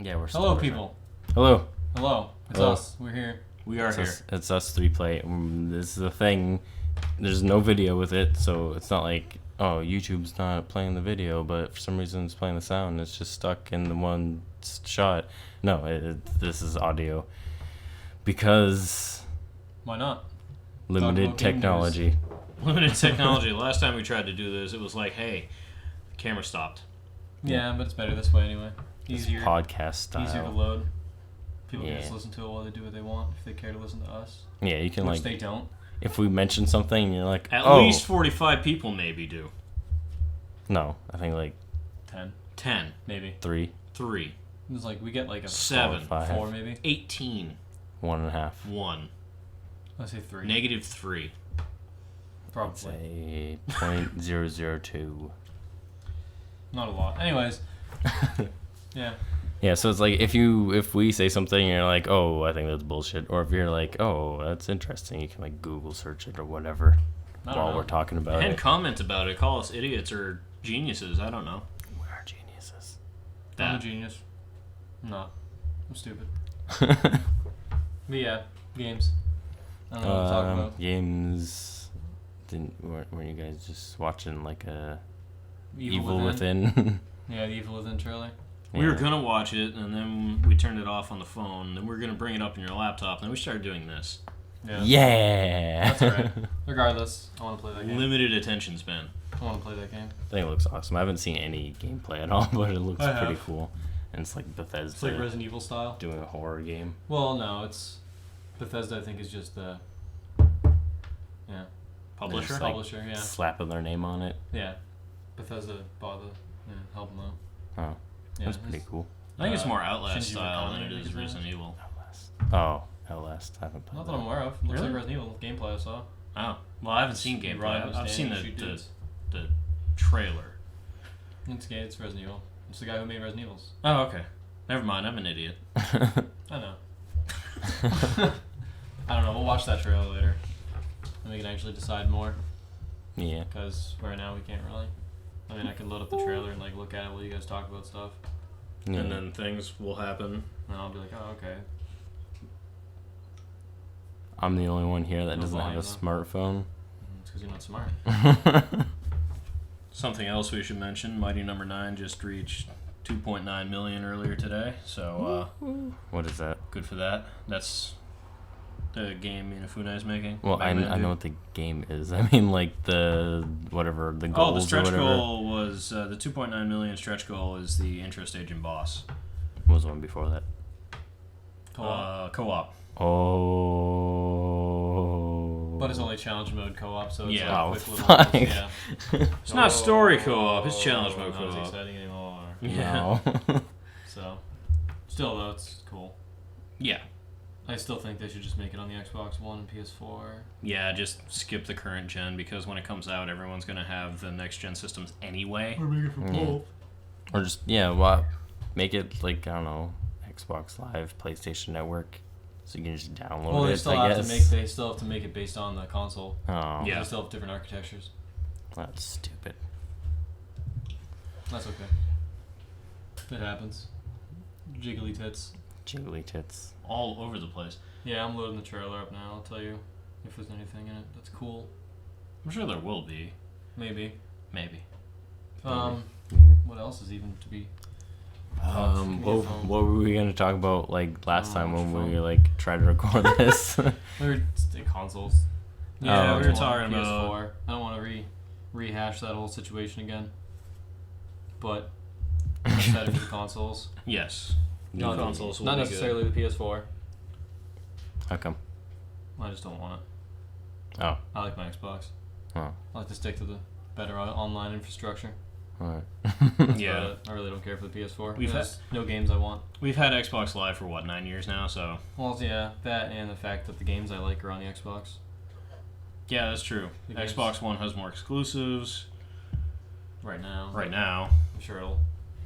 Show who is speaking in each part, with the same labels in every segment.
Speaker 1: Yeah, we're still
Speaker 2: Hello,
Speaker 1: recording.
Speaker 2: people.
Speaker 1: Hello.
Speaker 2: Hello. It's
Speaker 1: Hello.
Speaker 2: us. We're here.
Speaker 3: We are here.
Speaker 1: It's us three play. This is the thing. There's no video with it, so it's not like, oh, YouTube's not playing the video, but for some reason it's playing the sound. It's just stuck in the one shot. No, this is audio. Because
Speaker 2: Why not?
Speaker 1: limited
Speaker 2: about game
Speaker 1: technology.
Speaker 3: Limited technology. Last time we tried to do this, it was like, hey, the camera stopped.
Speaker 2: Yeah, but it's better this way anyway.
Speaker 1: It's
Speaker 2: Easier.
Speaker 1: podcast style.
Speaker 2: Easier to load. People can
Speaker 1: Yeah.
Speaker 2: just listen to it while they do what they want if they care to listen to us.
Speaker 1: Yeah, you can
Speaker 2: Which
Speaker 1: like,
Speaker 2: they don't.
Speaker 1: if we mention something, you're like,
Speaker 3: At
Speaker 1: oh.
Speaker 3: least 45 people maybe do.
Speaker 1: No, I think like
Speaker 2: 10,
Speaker 3: 10,
Speaker 2: maybe.
Speaker 1: 3,
Speaker 3: 3,
Speaker 2: It's like we get like a
Speaker 3: 7,
Speaker 1: 5,
Speaker 2: 4 maybe.
Speaker 3: 18,
Speaker 1: 1.5.
Speaker 3: 1,
Speaker 2: Let's say 3.
Speaker 3: negative 3.
Speaker 2: Probably.
Speaker 1: Say 0.002.
Speaker 2: Not a lot. Anyways. Yeah.
Speaker 1: Yeah, so it's like if we say something and you're like, oh, I think that's bullshit, or if you're like, oh, that's interesting, you can like Google search it or whatever
Speaker 2: I don't
Speaker 1: while
Speaker 2: know.
Speaker 1: we're talking about
Speaker 3: And
Speaker 1: it.
Speaker 3: comment about it. Call us idiots or geniuses. I don't know.
Speaker 1: We are geniuses.
Speaker 2: I'm a
Speaker 3: That.
Speaker 2: genius. I'm not. I'm stupid. But yeah, games. I don't know what to talk about.
Speaker 1: Games. Weren't you guys just watching like a
Speaker 2: Evil
Speaker 1: Evil
Speaker 2: Within.
Speaker 1: Within?
Speaker 2: Yeah, the Evil Within trailer.
Speaker 3: We were
Speaker 1: Yeah.
Speaker 3: going to watch it, and then we turned it off on the phone. Then we were going to bring it up on your laptop, and then we started doing this.
Speaker 2: Yeah.
Speaker 1: Yeah.
Speaker 2: That's alright. Regardless, I want to play that game.
Speaker 3: Limited attention span.
Speaker 2: I want to play that game.
Speaker 1: I think it looks awesome. I haven't seen any gameplay at all, but it looks
Speaker 2: I
Speaker 1: pretty
Speaker 2: have.
Speaker 1: cool. And it's like Bethesda
Speaker 2: It's like Resident Evil style.
Speaker 1: doing a horror game.
Speaker 2: Well, no, it's Bethesda. I think is just the
Speaker 3: Publisher?
Speaker 1: Just like
Speaker 2: publisher. Yeah,
Speaker 1: slapping their name on it.
Speaker 2: yeah. Bethesda bought the help them out.
Speaker 1: Oh,
Speaker 2: Yeah,
Speaker 1: that's pretty cool.
Speaker 3: I think it's
Speaker 2: Uh,
Speaker 3: more Outlast
Speaker 2: Shinji
Speaker 3: style
Speaker 2: Mikami,
Speaker 3: than it
Speaker 2: I
Speaker 3: is
Speaker 2: think his
Speaker 3: Resident Evil.
Speaker 1: Outlast. Oh, Outlast. I haven't played
Speaker 2: Not
Speaker 1: that.
Speaker 2: that I'm aware of. Looks
Speaker 3: Really?
Speaker 2: like Resident Evil gameplay I saw.
Speaker 3: Oh. Well, I haven't seen
Speaker 2: You
Speaker 3: gameplay.
Speaker 2: run
Speaker 3: I've,
Speaker 2: up
Speaker 3: I've
Speaker 2: a
Speaker 3: seen
Speaker 2: stand
Speaker 3: the,
Speaker 2: and shoot
Speaker 3: the,
Speaker 2: dudes.
Speaker 3: the trailer.
Speaker 2: It's Resident Evil. It's the guy who made Resident Evils.
Speaker 3: Oh, okay. Never mind. I'm an idiot.
Speaker 2: I know. I don't know. We'll watch that trailer later, and we can actually decide more.
Speaker 1: Yeah.
Speaker 2: Because right now we can't really. I mean, I can load up the trailer and like look at it while you guys talk about stuff,
Speaker 1: Yeah.
Speaker 3: And then things will happen.
Speaker 2: and I'll be like, oh, okay.
Speaker 1: I'm the only one here that
Speaker 2: No
Speaker 1: doesn't have a
Speaker 2: volume,
Speaker 1: smartphone.
Speaker 2: It's because you're not smart.
Speaker 3: Something else we should mention: Mighty Number 9 just reached 2.9 million earlier today. So
Speaker 1: What is that?
Speaker 3: good for that. That's the game Inafune is making.
Speaker 1: Well, I
Speaker 3: Mega Man
Speaker 1: know what the game is. I mean, like the whatever the
Speaker 3: Oh,
Speaker 1: goals
Speaker 3: the stretch
Speaker 1: or whatever
Speaker 3: goal was the 2.9 million stretch goal is the interest agent boss.
Speaker 1: What was the one before that.
Speaker 3: Co-op.
Speaker 1: Oh.
Speaker 2: But it's only challenge mode co-op, so it's
Speaker 3: Yeah.
Speaker 2: like
Speaker 1: Oh,
Speaker 2: quick
Speaker 1: fuck.
Speaker 2: little yeah.
Speaker 3: It's not story co-op. It's challenge mode
Speaker 2: Not
Speaker 3: co-op.
Speaker 2: as exciting anymore.
Speaker 3: Yeah.
Speaker 1: No.
Speaker 2: So, still though, it's cool.
Speaker 3: Yeah.
Speaker 2: I still think they should just make it on the Xbox One and PS4.
Speaker 3: Yeah, just skip the current gen because when it comes out, everyone's gonna have the next gen systems anyway.
Speaker 2: Or make it for
Speaker 1: Yeah. Or just make it like, I don't know, Xbox Live, PlayStation Network, so you can just download
Speaker 2: Well,
Speaker 1: it.
Speaker 2: they still
Speaker 1: I
Speaker 2: have
Speaker 1: guess.
Speaker 2: to make they still have to make it based on the console.
Speaker 1: Oh,
Speaker 3: Yeah.
Speaker 2: They still have different architectures.
Speaker 1: that's stupid.
Speaker 2: That's okay. It happens. Jiggly tits.
Speaker 1: Jiggly tits.
Speaker 3: All over the place.
Speaker 2: Yeah, I'm loading the trailer up now. I'll tell you if there's anything in it that's cool.
Speaker 3: I'm sure there will be.
Speaker 2: Maybe.
Speaker 3: Maybe.
Speaker 1: Maybe.
Speaker 2: What else is even to be?
Speaker 1: What were we gonna talk about like last
Speaker 2: Oh,
Speaker 1: time
Speaker 2: what's
Speaker 1: when
Speaker 2: your
Speaker 1: we
Speaker 2: phone?
Speaker 1: like tried to record this?
Speaker 2: We were consoles.
Speaker 3: Yeah,
Speaker 1: Oh,
Speaker 3: we were
Speaker 1: okay.
Speaker 3: talking about.
Speaker 2: PS4. I don't want to rehash that whole situation again. But I'm excited for the consoles.
Speaker 3: Yes. New
Speaker 2: Not-
Speaker 3: consoles will
Speaker 2: Not
Speaker 3: be
Speaker 2: necessarily the PS4.
Speaker 1: How come?
Speaker 2: I just don't want it.
Speaker 1: Oh.
Speaker 2: I like my Xbox.
Speaker 1: Oh.
Speaker 2: I like to stick to the better online infrastructure.
Speaker 1: Alright.
Speaker 3: good. Yeah.
Speaker 2: But I really don't care for the PS4.
Speaker 3: We've
Speaker 2: There's no games I want.
Speaker 3: We've had Xbox Live for what 9 years now, so
Speaker 2: Well, yeah, that and the fact that the games I like are on the Xbox.
Speaker 3: yeah, that's true.
Speaker 2: The games-
Speaker 3: Xbox One has more exclusives
Speaker 2: Right now.
Speaker 3: right now.
Speaker 2: I'm sure it'll.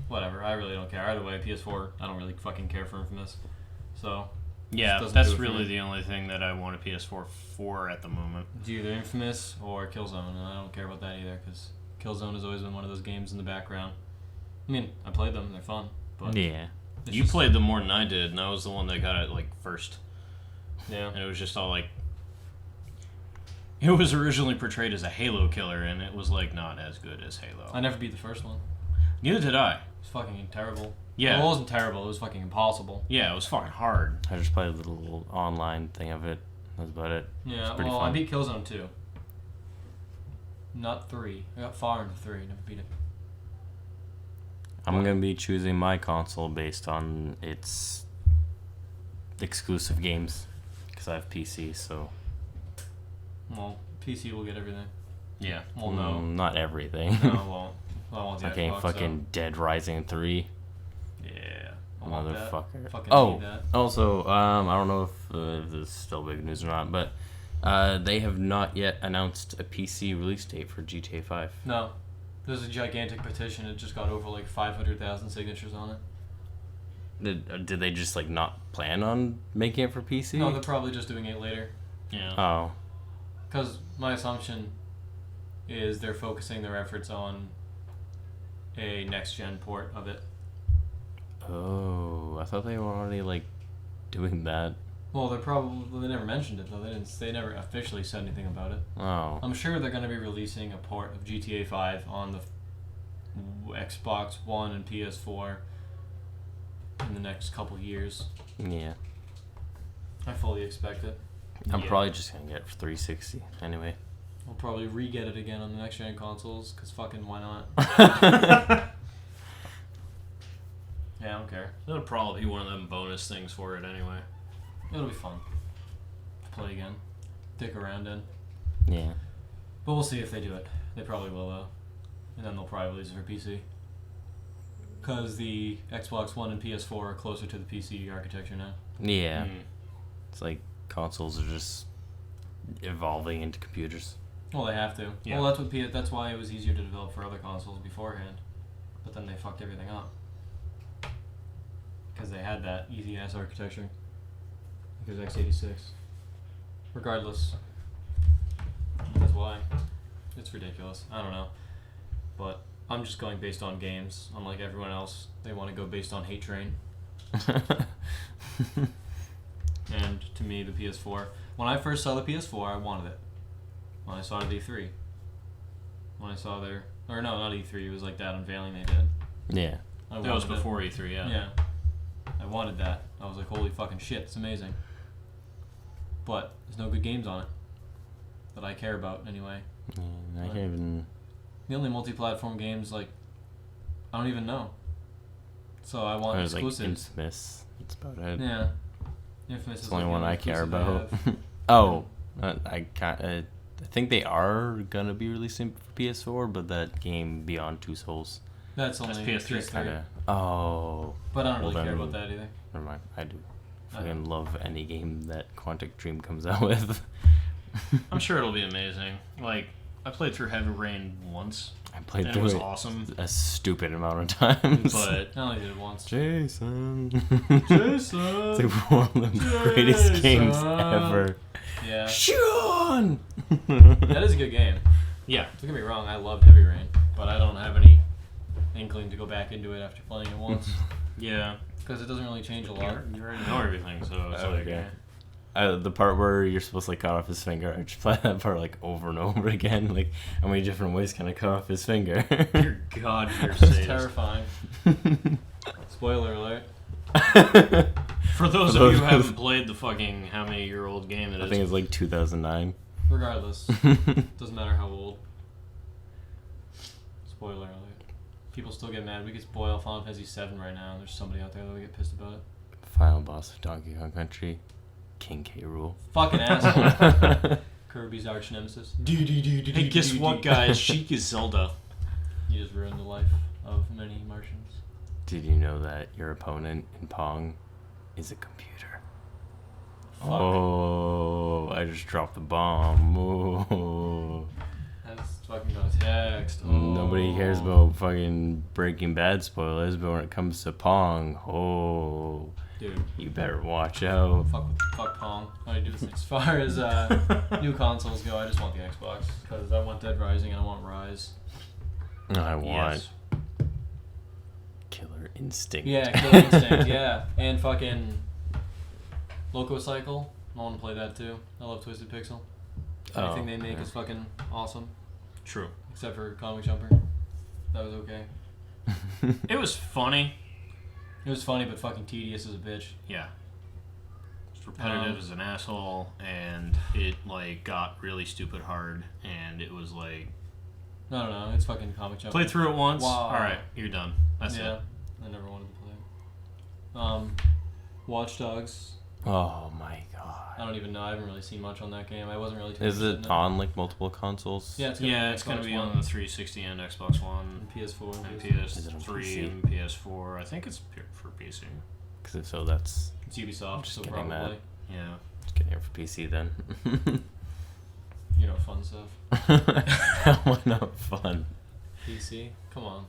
Speaker 2: Whatever. I really don't care. Either way, PS4, I don't really fucking care for Infamous. So,
Speaker 3: Yeah,
Speaker 2: doesn't
Speaker 3: that's
Speaker 2: do it for
Speaker 3: really
Speaker 2: me.
Speaker 3: the only thing that I want a PS4 for at the moment.
Speaker 2: it's either Infamous or Killzone, and I don't care about that either, because Killzone has always been one of those games in the background. I mean, I played them, they're fun, but
Speaker 1: Yeah.
Speaker 2: It's
Speaker 3: You
Speaker 2: just-
Speaker 3: played them more than I did, and I was the one that got it like first.
Speaker 2: Yeah.
Speaker 3: And it was just all like, it was originally portrayed as a Halo killer, and it was like not as good as Halo.
Speaker 2: I never beat the first one.
Speaker 3: Neither did I.
Speaker 2: It's fucking terrible.
Speaker 3: Yeah.
Speaker 2: Well, it wasn't terrible. It was fucking impossible.
Speaker 3: Yeah, it was fucking hard.
Speaker 1: I just played a little online thing of it. That's about it.
Speaker 2: Yeah.
Speaker 1: pretty
Speaker 2: Well,
Speaker 1: fun.
Speaker 2: I beat Killzone 2. Not 3. I got far into 3. Never beat it.
Speaker 1: I'm gonna be choosing my console based on its exclusive games because I have PC. So
Speaker 2: Well, PC will get everything.
Speaker 3: Yeah.
Speaker 2: Well, no.
Speaker 1: not everything.
Speaker 2: No, it won't. I want the
Speaker 1: Okay,
Speaker 2: Xbox,
Speaker 1: fucking Dead Rising 3,
Speaker 2: so. Yeah. I want that.
Speaker 1: motherfucker.
Speaker 2: Fucking
Speaker 1: Oh,
Speaker 2: need that.
Speaker 1: also, I don't know if this is still big news or not, but they have not yet announced a PC release date for GTA 5.
Speaker 2: No. There's a gigantic petition. It just got over like 500,000 signatures on it.
Speaker 1: Did they just like not plan on making it for PC?
Speaker 2: No, they're probably just doing it later.
Speaker 3: Yeah.
Speaker 1: Oh,
Speaker 2: Because my assumption is they're focusing their efforts on a next-gen port of it.
Speaker 1: oh, I thought they were already like doing that.
Speaker 2: Well, they never mentioned it though. They never officially said anything about it.
Speaker 1: Oh,
Speaker 2: I'm sure they're going to be releasing a port of GTA 5 on the Xbox One and PS4 in the next couple years.
Speaker 1: yeah.
Speaker 2: I fully expect it.
Speaker 1: I'm
Speaker 3: Yeah.
Speaker 1: probably just gonna get it for 360 anyway.
Speaker 2: We'll probably re-get it again on the next-gen consoles, because fucking why not? Yeah, I don't care.
Speaker 3: That'll probably be one of them bonus things for it anyway.
Speaker 2: It'll be fun to play again. Dick around in.
Speaker 1: Yeah.
Speaker 2: But we'll see if they do it. They probably will, though. And then they'll probably release it for PC. Because the Xbox One and PS4 are closer to the PC architecture now.
Speaker 1: Yeah.
Speaker 3: Mm.
Speaker 1: It's like consoles are just evolving into computers.
Speaker 2: Well, they have to.
Speaker 3: Yeah.
Speaker 2: Well, that's why it was easier to develop for other consoles beforehand. But then they fucked everything up. Because they had that easy-ass architecture. Because x86. Regardless. That's why. It's ridiculous. I don't know. But I'm just going based on games. Unlike everyone else, they want to go based on Hate Train. And to me, the PS4. When I first saw the PS4, I wanted it. When I saw it at E3. When I saw their... Or no, not E3. It was like that unveiling they did.
Speaker 1: Yeah.
Speaker 2: I
Speaker 3: That was
Speaker 2: wanted it.
Speaker 3: before E3, yeah.
Speaker 2: Yeah. I wanted that. I was like, holy fucking shit, it's amazing. But there's no good games on it. That I care about, anyway.
Speaker 1: Yeah, I can't even.
Speaker 2: The only multi-platform games, like... I don't even know. So I want
Speaker 1: There's like
Speaker 2: exclusives.
Speaker 1: Infamous. That's about it.
Speaker 2: Yeah. Infamous
Speaker 1: It's
Speaker 2: is
Speaker 1: the only
Speaker 2: like
Speaker 1: one I care
Speaker 2: exclusive they
Speaker 1: about.
Speaker 2: have.
Speaker 1: Oh, I can't. I think they are gonna be releasing for PS4, but that game Beyond Two Souls.
Speaker 2: That's only
Speaker 3: That's PS3.
Speaker 2: PS3.
Speaker 1: Kinda. Oh,
Speaker 2: But I don't
Speaker 1: Well,
Speaker 2: really care
Speaker 1: then-
Speaker 2: about that either.
Speaker 1: never mind. I do.
Speaker 2: I
Speaker 1: Fucking love any game that Quantic Dream comes out with.
Speaker 3: I'm sure it'll be amazing. Like, I played through Heavy Rain once,
Speaker 1: I played
Speaker 3: and it
Speaker 1: through
Speaker 3: was
Speaker 1: it
Speaker 3: awesome.
Speaker 1: a stupid amount of times.
Speaker 3: But
Speaker 2: I only did it once.
Speaker 1: Jason.
Speaker 2: Jason!
Speaker 1: It's like one of the greatest games
Speaker 2: Jason.
Speaker 1: ever.
Speaker 2: Yeah.
Speaker 1: Sean.
Speaker 2: That is a good game.
Speaker 3: yeah,
Speaker 2: Don't get me wrong, I loved Heavy Rain, but I don't have any inkling to go back into it after playing it once.
Speaker 3: yeah.
Speaker 2: Because it doesn't really change a lot.
Speaker 3: You already know everything, so it's like,
Speaker 1: Okay. The part where you're supposed to like cut off his finger, I just play that part like over and over again. Like, how many different ways can I cut off his finger?
Speaker 3: Dear God, you're
Speaker 2: It's
Speaker 3: sadist.
Speaker 2: terrifying. Spoiler alert.
Speaker 3: For those of you who haven't played the fucking how many year old game it
Speaker 1: I
Speaker 3: is,
Speaker 1: think it's like 2009.
Speaker 2: Regardless, doesn't matter how old. Spoiler alert. People still get mad. We could spoil Final Fantasy VII right now, and there's somebody out there that would get pissed about it.
Speaker 1: Final boss of Donkey Kong Country, King K. Rool.
Speaker 2: Fucking asshole. Kirby's arch nemesis.
Speaker 3: hey, guess what, guys? Sheik is Zelda.
Speaker 2: You just ruined the life of many Martians.
Speaker 1: Did you know that your opponent in Pong is a computer?
Speaker 2: Fuck.
Speaker 1: Oh, I just dropped the bomb. Oh.
Speaker 2: That's fucking context. Oh.
Speaker 1: Nobody cares about fucking Breaking Bad spoilers, but when it comes to Pong, oh,
Speaker 2: Dude,
Speaker 1: you better watch out.
Speaker 2: fuck Pong. I do this. As far as new consoles go, I just want the Xbox. Because I want Dead Rising and I want Rise.
Speaker 1: I want
Speaker 3: Yes.
Speaker 1: Killer Instinct.
Speaker 2: Yeah, Killer Instinct, yeah. And fucking Loco Cycle. I want to play that too. I love Twisted Pixel. Anything they make is fucking awesome.
Speaker 3: True.
Speaker 2: Except for Comic Jumper. That was okay.
Speaker 3: It was funny.
Speaker 2: It was funny, but fucking tedious as a bitch.
Speaker 3: Yeah. It's repetitive as an asshole, and it like got really stupid hard, and it was like
Speaker 2: No, it's fucking Comic Jumper.
Speaker 3: play through it once.
Speaker 2: Wow.
Speaker 3: All right, you're done. That's
Speaker 2: yeah,
Speaker 3: it.
Speaker 2: I never wanted to play it. Watch Dogs.
Speaker 1: Oh my
Speaker 2: I
Speaker 1: god.
Speaker 2: don't even know. I haven't really seen much on that game. I wasn't really too
Speaker 1: Is
Speaker 2: interested
Speaker 1: it
Speaker 2: in
Speaker 1: on like multiple consoles?
Speaker 2: Yeah, it's
Speaker 3: Gonna be on the 360 and Xbox One,
Speaker 2: and PS4
Speaker 3: and
Speaker 1: Is it on
Speaker 3: PS3
Speaker 1: PC?
Speaker 3: and PS4. I think it's for PC.
Speaker 1: Because if so, that's
Speaker 2: It's Ubisoft,
Speaker 1: Just
Speaker 2: so
Speaker 1: getting
Speaker 2: probably.
Speaker 1: that.
Speaker 3: Yeah.
Speaker 1: just getting it for PC then.
Speaker 2: You know, fun stuff.
Speaker 1: How not fun?
Speaker 2: PC, come on.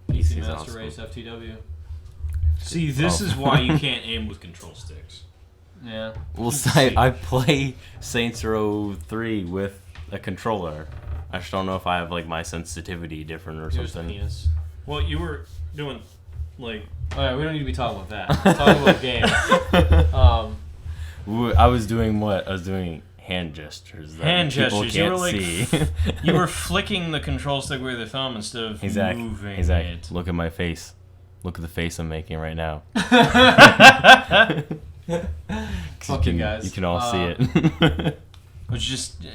Speaker 1: PC
Speaker 2: PC
Speaker 1: is
Speaker 2: Master
Speaker 1: awesome.
Speaker 2: Race FTW.
Speaker 3: See, this
Speaker 1: Oh.
Speaker 3: is why you can't aim with control sticks.
Speaker 2: Yeah.
Speaker 1: Well, I play Saints Row 3 with a controller. I just don't know if I have like my sensitivity different or
Speaker 2: Here's the
Speaker 1: something.
Speaker 2: penis.
Speaker 3: Well, you were doing like
Speaker 2: Alright, we don't need to be talking about that. We're talking about games.
Speaker 1: I was doing what? I was doing hand gestures. That
Speaker 3: Hand
Speaker 1: people
Speaker 3: gestures. You were
Speaker 1: can't
Speaker 3: like
Speaker 1: see.
Speaker 3: you were flicking the control stick with your thumb instead of moving it.
Speaker 1: Look at my face. Look at the face I'm making right now.
Speaker 2: Fuck you guys.
Speaker 1: You can all see it.
Speaker 3: Which just in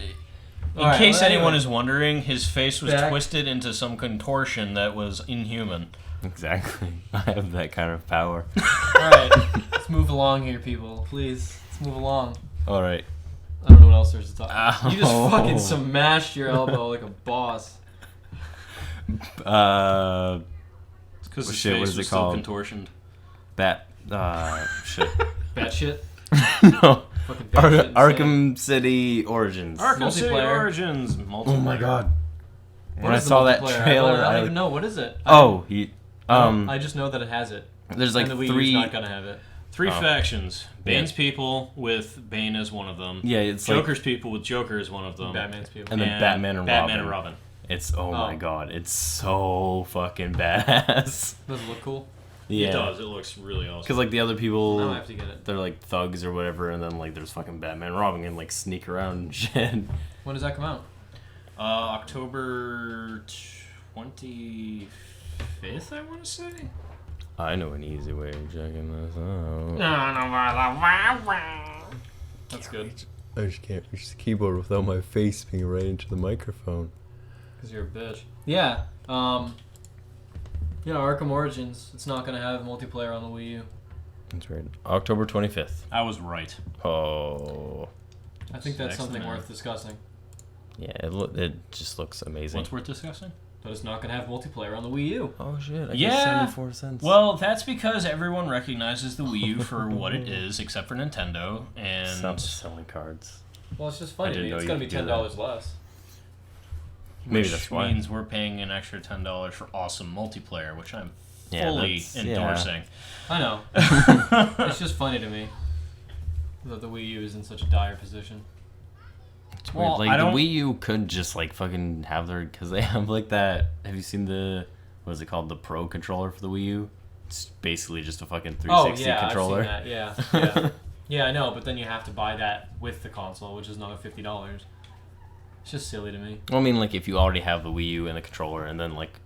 Speaker 2: Alright,
Speaker 3: case
Speaker 2: well,
Speaker 3: anyone
Speaker 2: anyway.
Speaker 3: is wondering, his face was
Speaker 2: Back.
Speaker 3: twisted into some contortion that was inhuman.
Speaker 1: Exactly. I have that kind of power.
Speaker 2: Alright, let's move along here, people. Please, let's move along.
Speaker 1: All right.
Speaker 2: I don't know what else there's to talk about.
Speaker 1: Ow.
Speaker 2: You just fucking smashed your elbow like a boss.
Speaker 3: It's because
Speaker 1: Well,
Speaker 3: his
Speaker 1: shit,
Speaker 3: face
Speaker 1: what is
Speaker 3: was
Speaker 1: it
Speaker 3: still
Speaker 1: called?
Speaker 3: contortioned.
Speaker 1: Shit.
Speaker 2: Bat shit.
Speaker 1: No.
Speaker 2: Fucking bat shit.
Speaker 1: Arkham City Origins.
Speaker 3: Arkham City
Speaker 2: Multiplayer.
Speaker 3: Origins. Multiplayer.
Speaker 1: Oh my god.
Speaker 2: What
Speaker 1: When I
Speaker 2: is the
Speaker 1: saw that
Speaker 2: multiplayer?
Speaker 1: trailer,
Speaker 2: I don't even know. What is it?
Speaker 1: I
Speaker 2: just know that it has it.
Speaker 1: there's like
Speaker 2: and the Wii U's
Speaker 1: three.
Speaker 2: not gonna have it.
Speaker 3: Three
Speaker 1: Oh.
Speaker 3: factions. Bane's
Speaker 1: Yeah.
Speaker 3: people with Bane as one of them.
Speaker 1: Yeah, it's
Speaker 3: Joker's people with Joker as one of them.
Speaker 2: Batman's people.
Speaker 1: And then Batman and Robin.
Speaker 3: Robin.
Speaker 1: It's my
Speaker 2: Oh.
Speaker 1: god, it's so fucking badass.
Speaker 2: Does it look cool?
Speaker 1: Yeah,
Speaker 3: It does. It looks really awesome.
Speaker 1: because like the other people,
Speaker 2: Now I have to get it.
Speaker 1: they're like thugs or whatever, and then like there's fucking Batman and Robin and like sneak around and shit.
Speaker 2: When does that come out?
Speaker 3: October 25th, I want to say.
Speaker 1: I know an easy way of checking this out.
Speaker 2: That's good.
Speaker 1: I just can't reach the keyboard without my face being right into the microphone.
Speaker 2: Because you're a bitch. Yeah. Yeah, Arkham Origins. It's not gonna have multiplayer on the Wii U.
Speaker 1: That's right. October 25th.
Speaker 3: I was right.
Speaker 1: Oh.
Speaker 2: I think that's
Speaker 3: Excellent.
Speaker 2: something worth discussing.
Speaker 1: Yeah, it just looks amazing.
Speaker 3: What's worth discussing?
Speaker 2: But it's not gonna have multiplayer on the Wii U.
Speaker 1: Oh shit, I
Speaker 3: Yeah.
Speaker 1: get 74 cents.
Speaker 3: Well, that's because everyone recognizes the Wii U for what it is, except for Nintendo. And
Speaker 1: Stop selling cards.
Speaker 2: Well, it's just funny.
Speaker 1: I didn't
Speaker 2: to me.
Speaker 1: know
Speaker 2: It's
Speaker 1: you
Speaker 2: gonna be
Speaker 1: could do
Speaker 2: $10 less.
Speaker 1: Maybe
Speaker 3: which
Speaker 1: that's why.
Speaker 3: means we're paying an extra $10 for awesome multiplayer, which I'm
Speaker 1: Yeah,
Speaker 3: fully
Speaker 1: that's-
Speaker 3: endorsing.
Speaker 2: I know. It's just funny to me that the Wii U is in such a dire position.
Speaker 1: It's
Speaker 3: Well,
Speaker 1: weird.
Speaker 3: I
Speaker 1: Like, the
Speaker 3: don't-
Speaker 1: Wii U could just, like, fucking have their... Because they have, like, that... Have you seen the... What is it called? The Pro controller for the Wii U? It's basically just a fucking 360
Speaker 2: Oh, yeah,
Speaker 1: controller.
Speaker 2: I've seen that. Yeah. Yeah, I know, but then you have to buy that with the console, which is another $50. It's just silly to me.
Speaker 1: Well, I mean, like, if you already have the Wii U and the controller, and then, like,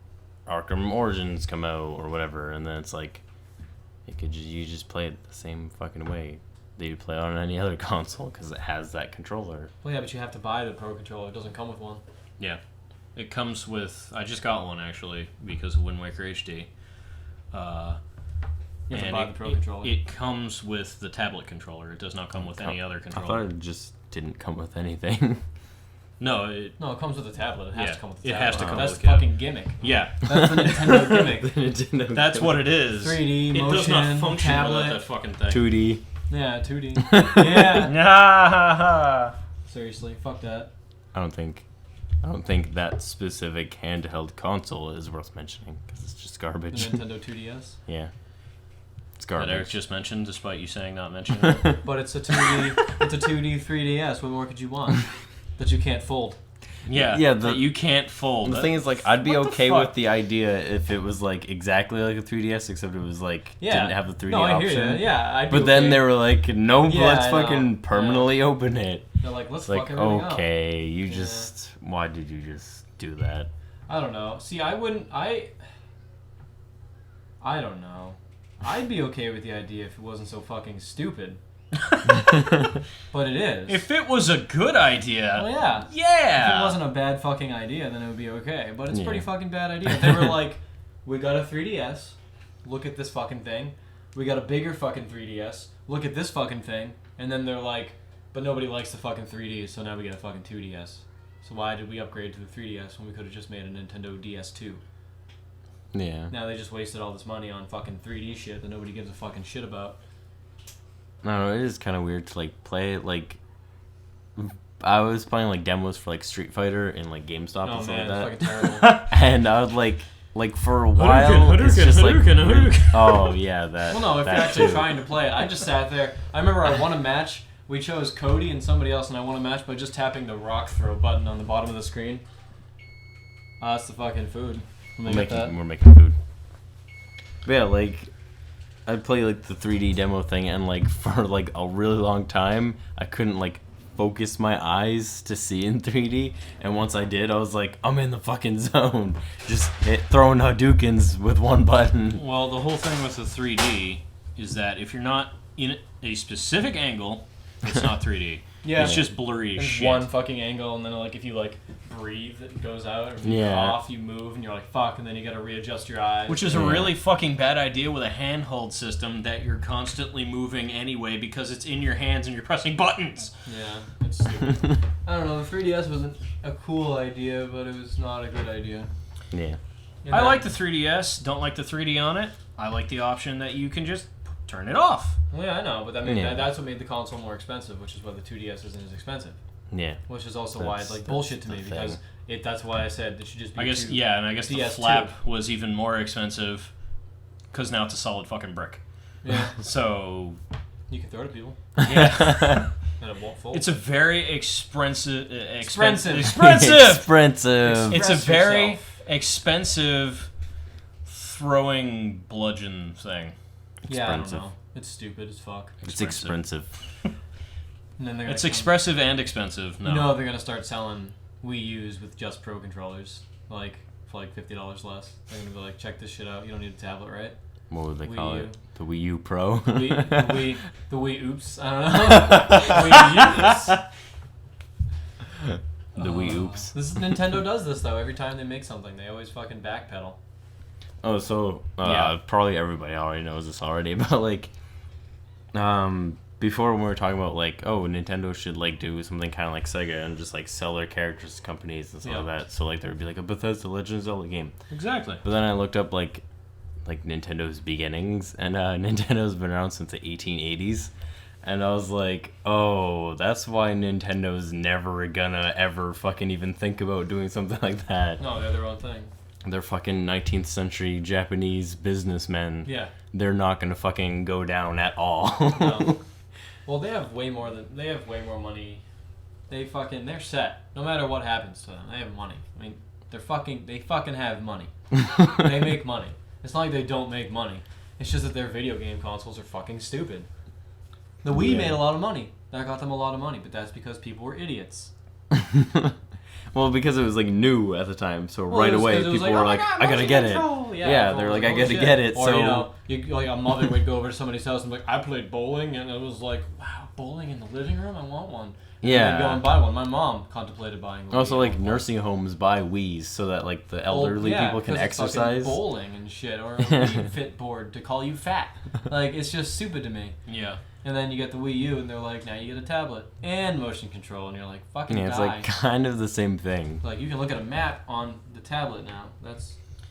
Speaker 1: Arkham Origins come out or whatever, and then it's like... You just play it the same fucking way that you play on any other console, because it has that controller.
Speaker 2: Well, yeah, but you have to buy the Pro controller. It doesn't come with one.
Speaker 3: Yeah. It comes with... I just got one, actually, because of Wind Waker HD.
Speaker 2: You have to
Speaker 3: And
Speaker 2: buy the Pro controller.
Speaker 3: It comes with the tablet controller. It does not come with any other
Speaker 1: I
Speaker 3: controller.
Speaker 1: thought it just didn't come with anything.
Speaker 3: No, it...
Speaker 2: No, it comes with a tablet. It has
Speaker 3: Yeah,
Speaker 2: to come with a
Speaker 3: it
Speaker 2: tablet.
Speaker 3: has to come
Speaker 2: That's
Speaker 3: with
Speaker 2: the
Speaker 3: a tab.
Speaker 2: fucking gimmick.
Speaker 3: Yeah.
Speaker 2: That's the Nintendo gimmick.
Speaker 1: The Nintendo
Speaker 3: That's what it is.
Speaker 2: 3D,
Speaker 3: It does not
Speaker 2: motion,
Speaker 3: function
Speaker 2: tablet.
Speaker 3: without that fucking thing.
Speaker 1: 2D.
Speaker 2: Yeah, 2D. Yeah.
Speaker 3: Yeah.
Speaker 2: Seriously, fuck that.
Speaker 1: I don't think that specific handheld console is worth mentioning because it's just
Speaker 2: The
Speaker 1: garbage.
Speaker 2: Nintendo 2DS.
Speaker 1: Yeah, it's
Speaker 3: That Eric
Speaker 1: garbage.
Speaker 3: just mentioned, despite you saying not mentioning it.
Speaker 2: But it's a 2D. It's a 2D 3DS. What more could you want? That you can't fold.
Speaker 1: Yeah,
Speaker 3: that you can't fold.
Speaker 1: The thing is, like, I'd be
Speaker 3: What the
Speaker 1: okay
Speaker 3: fuck?
Speaker 1: with the idea if it was like exactly like a 3DS, except it was like
Speaker 2: Yeah.
Speaker 1: didn't have the 3D
Speaker 2: No, I hear
Speaker 1: option.
Speaker 2: you. Yeah, I'd be
Speaker 1: But then
Speaker 2: okay.
Speaker 1: they were like, no,
Speaker 2: Yeah,
Speaker 1: let's
Speaker 2: I know.
Speaker 1: fucking permanently open it.
Speaker 2: They're like, let's
Speaker 1: It's like,
Speaker 2: fuck everything up.
Speaker 1: okay, you
Speaker 2: Yeah.
Speaker 1: just why did you just do that?
Speaker 2: I don't know. See, I wouldn't. I don't know. I'd be okay with the idea if it wasn't so fucking stupid. But it is.
Speaker 3: If it was a good idea,
Speaker 2: well, yeah.
Speaker 3: yeah.
Speaker 2: If it wasn't a bad fucking idea, then it would be okay. But it's a pretty
Speaker 1: Yeah.
Speaker 2: fucking bad idea. If they were like, we got a 3DS, look at this fucking thing. We got a bigger fucking 3DS, look at this fucking thing. And then they're like, but nobody likes the fucking 3D, so now we get a fucking 2DS. So why did we upgrade to the 3DS when we could have just made a Nintendo DS2?
Speaker 1: Yeah.
Speaker 2: Now they just wasted all this money on fucking 3D shit that nobody gives a fucking shit about.
Speaker 1: I don't know, it is kind of weird to like play it. Like, I was playing like demos for like Street Fighter and like GameStop
Speaker 2: Oh
Speaker 1: and stuff
Speaker 2: man,
Speaker 1: like
Speaker 2: it's
Speaker 1: that.
Speaker 2: fucking terrible.
Speaker 1: And I was like for a while, it's
Speaker 3: Hadouken,
Speaker 1: just like
Speaker 3: Hadouken,
Speaker 1: weird.
Speaker 3: Hadouken.
Speaker 1: Oh yeah, that.
Speaker 2: Well, no, if
Speaker 1: that
Speaker 2: you're actually
Speaker 1: too.
Speaker 2: trying to play it, I just sat there. I remember I won a match. We chose Cody and somebody else, and I won a match by just tapping the rock throw button on the bottom of the screen. That's the fucking food. When they get that.
Speaker 1: We're making food. But yeah, like I'd play like the 3D demo thing, and like for like a really long time, I couldn't like focus my eyes to see in 3D. And once I did, I was like, I'm in the fucking zone. Just throwing Hadoukens with one button.
Speaker 3: Well, the whole thing with the 3D is that if you're not in a specific angle, it's not 3D.
Speaker 2: Yeah.
Speaker 3: It's just blurry as
Speaker 2: There's
Speaker 3: shit.
Speaker 2: one fucking angle, and then like if you like breathe, it goes out. Or if you
Speaker 1: Yeah.
Speaker 2: cough, you move, and you're like fuck, and then you gotta readjust your eyes.
Speaker 3: Which is
Speaker 1: Yeah.
Speaker 3: a really fucking bad idea with a handheld system that you're constantly moving anyway because it's in your hands and you're pressing buttons.
Speaker 2: Yeah, it's stupid. I don't know. The 3DS wasn't a cool idea, but it was not a good idea.
Speaker 1: Yeah.
Speaker 2: And
Speaker 3: I
Speaker 2: that-
Speaker 3: like the 3DS, don't like the 3D on it. I like the option that you can just turn it off.
Speaker 2: Well, yeah, I know, but that made,
Speaker 1: Yeah.
Speaker 2: that's what made the console more expensive, which is why the 2DS isn't as expensive.
Speaker 1: Yeah.
Speaker 2: Which is also why it's like
Speaker 1: That's
Speaker 2: bullshit to
Speaker 1: the
Speaker 2: me
Speaker 1: thing.
Speaker 2: because that's why I said it should just be.
Speaker 3: I guess,
Speaker 2: two.
Speaker 3: yeah, and I guess the
Speaker 2: DS2.
Speaker 3: flap was even more expensive because now it's a solid fucking brick.
Speaker 2: Yeah,
Speaker 3: So,
Speaker 2: you can throw it at people
Speaker 3: yeah.
Speaker 2: and it won't fold.
Speaker 3: It's a very expensive.
Speaker 2: Expensive.
Speaker 3: Expensive!
Speaker 1: Expensive.
Speaker 3: It's a
Speaker 2: Express
Speaker 3: very
Speaker 2: yourself.
Speaker 3: expensive throwing bludgeon thing.
Speaker 2: Yeah, I don't
Speaker 1: expensive.
Speaker 2: know. It's stupid as fuck.
Speaker 1: It's expensive.
Speaker 2: And then they're gonna
Speaker 3: It's
Speaker 2: come-
Speaker 3: expressive and expensive. No.
Speaker 2: You know they're gonna start selling Wii U's with just Pro controllers, like for like $50 less. They're gonna be like, check this shit out. You don't need a tablet, right?
Speaker 1: What would they
Speaker 2: Wii
Speaker 1: call
Speaker 2: U.
Speaker 1: it? The Wii U Pro.
Speaker 2: The Wii Oops. I don't know. Wii Oops.
Speaker 1: The Wii Oops.
Speaker 2: This is, Nintendo does this though. Every time they make something, they always fucking backpedal.
Speaker 1: Oh, so
Speaker 3: Yeah.
Speaker 1: probably everybody already knows this already, but like, before when we were talking about like, oh, Nintendo should like do something kind of like Sega and just like sell their characters to companies and stuff like
Speaker 2: Yeah.
Speaker 1: that. So like there would be like a Bethesda Legend of Zelda game.
Speaker 3: Exactly.
Speaker 1: But then I looked up like Nintendo's beginnings, and Nintendo's been around since the 1880s. And I was like, oh, that's why Nintendo's never gonna ever fucking even think about doing something like that.
Speaker 2: No, they're their own thing.
Speaker 1: They're fucking 19th century Japanese businessmen.
Speaker 2: Yeah.
Speaker 1: They're not gonna fucking go down at all.
Speaker 2: No. Well, they have way more money. They're set. No matter what happens to them, they have money. I mean, they fucking have money. They make money. It's not like they don't make money. It's just that their video game consoles are fucking stupid. The Wii
Speaker 1: Yeah.
Speaker 2: made a lot of money. That got them a lot of money, but that's because people were idiots.
Speaker 1: Well, because it was like new at the time, so
Speaker 2: Well,
Speaker 1: right
Speaker 2: it was
Speaker 1: away
Speaker 2: 'cause it was
Speaker 1: people were
Speaker 2: "Oh my
Speaker 1: like,
Speaker 2: God,
Speaker 1: I gotta
Speaker 2: motion
Speaker 1: get it.
Speaker 2: control!"
Speaker 1: Yeah,
Speaker 2: everyone
Speaker 1: they're
Speaker 2: was
Speaker 1: like, I gotta
Speaker 2: shit.
Speaker 1: get it.
Speaker 2: Or
Speaker 1: So
Speaker 2: you know, like a mother would go over to somebody's house and be like, I played bowling, and it was like, wow, bowling in the living room? I want one. And
Speaker 1: Yeah.
Speaker 2: they'd go and buy one. My mom contemplated buying one.
Speaker 1: also like nursing homes buy Wii's so that like the elderly people can exercise.
Speaker 2: Bowling and shit, or a Wii Fit board to call you fat. Like, it's just stupid to me.
Speaker 3: Yeah.
Speaker 2: And then you get the Wii U, and they're like, now you get a tablet and motion control, and you're like, fucking
Speaker 1: Yeah, it's
Speaker 2: die.
Speaker 1: like kind of the same thing.
Speaker 2: Like, you can look at a map on the tablet now.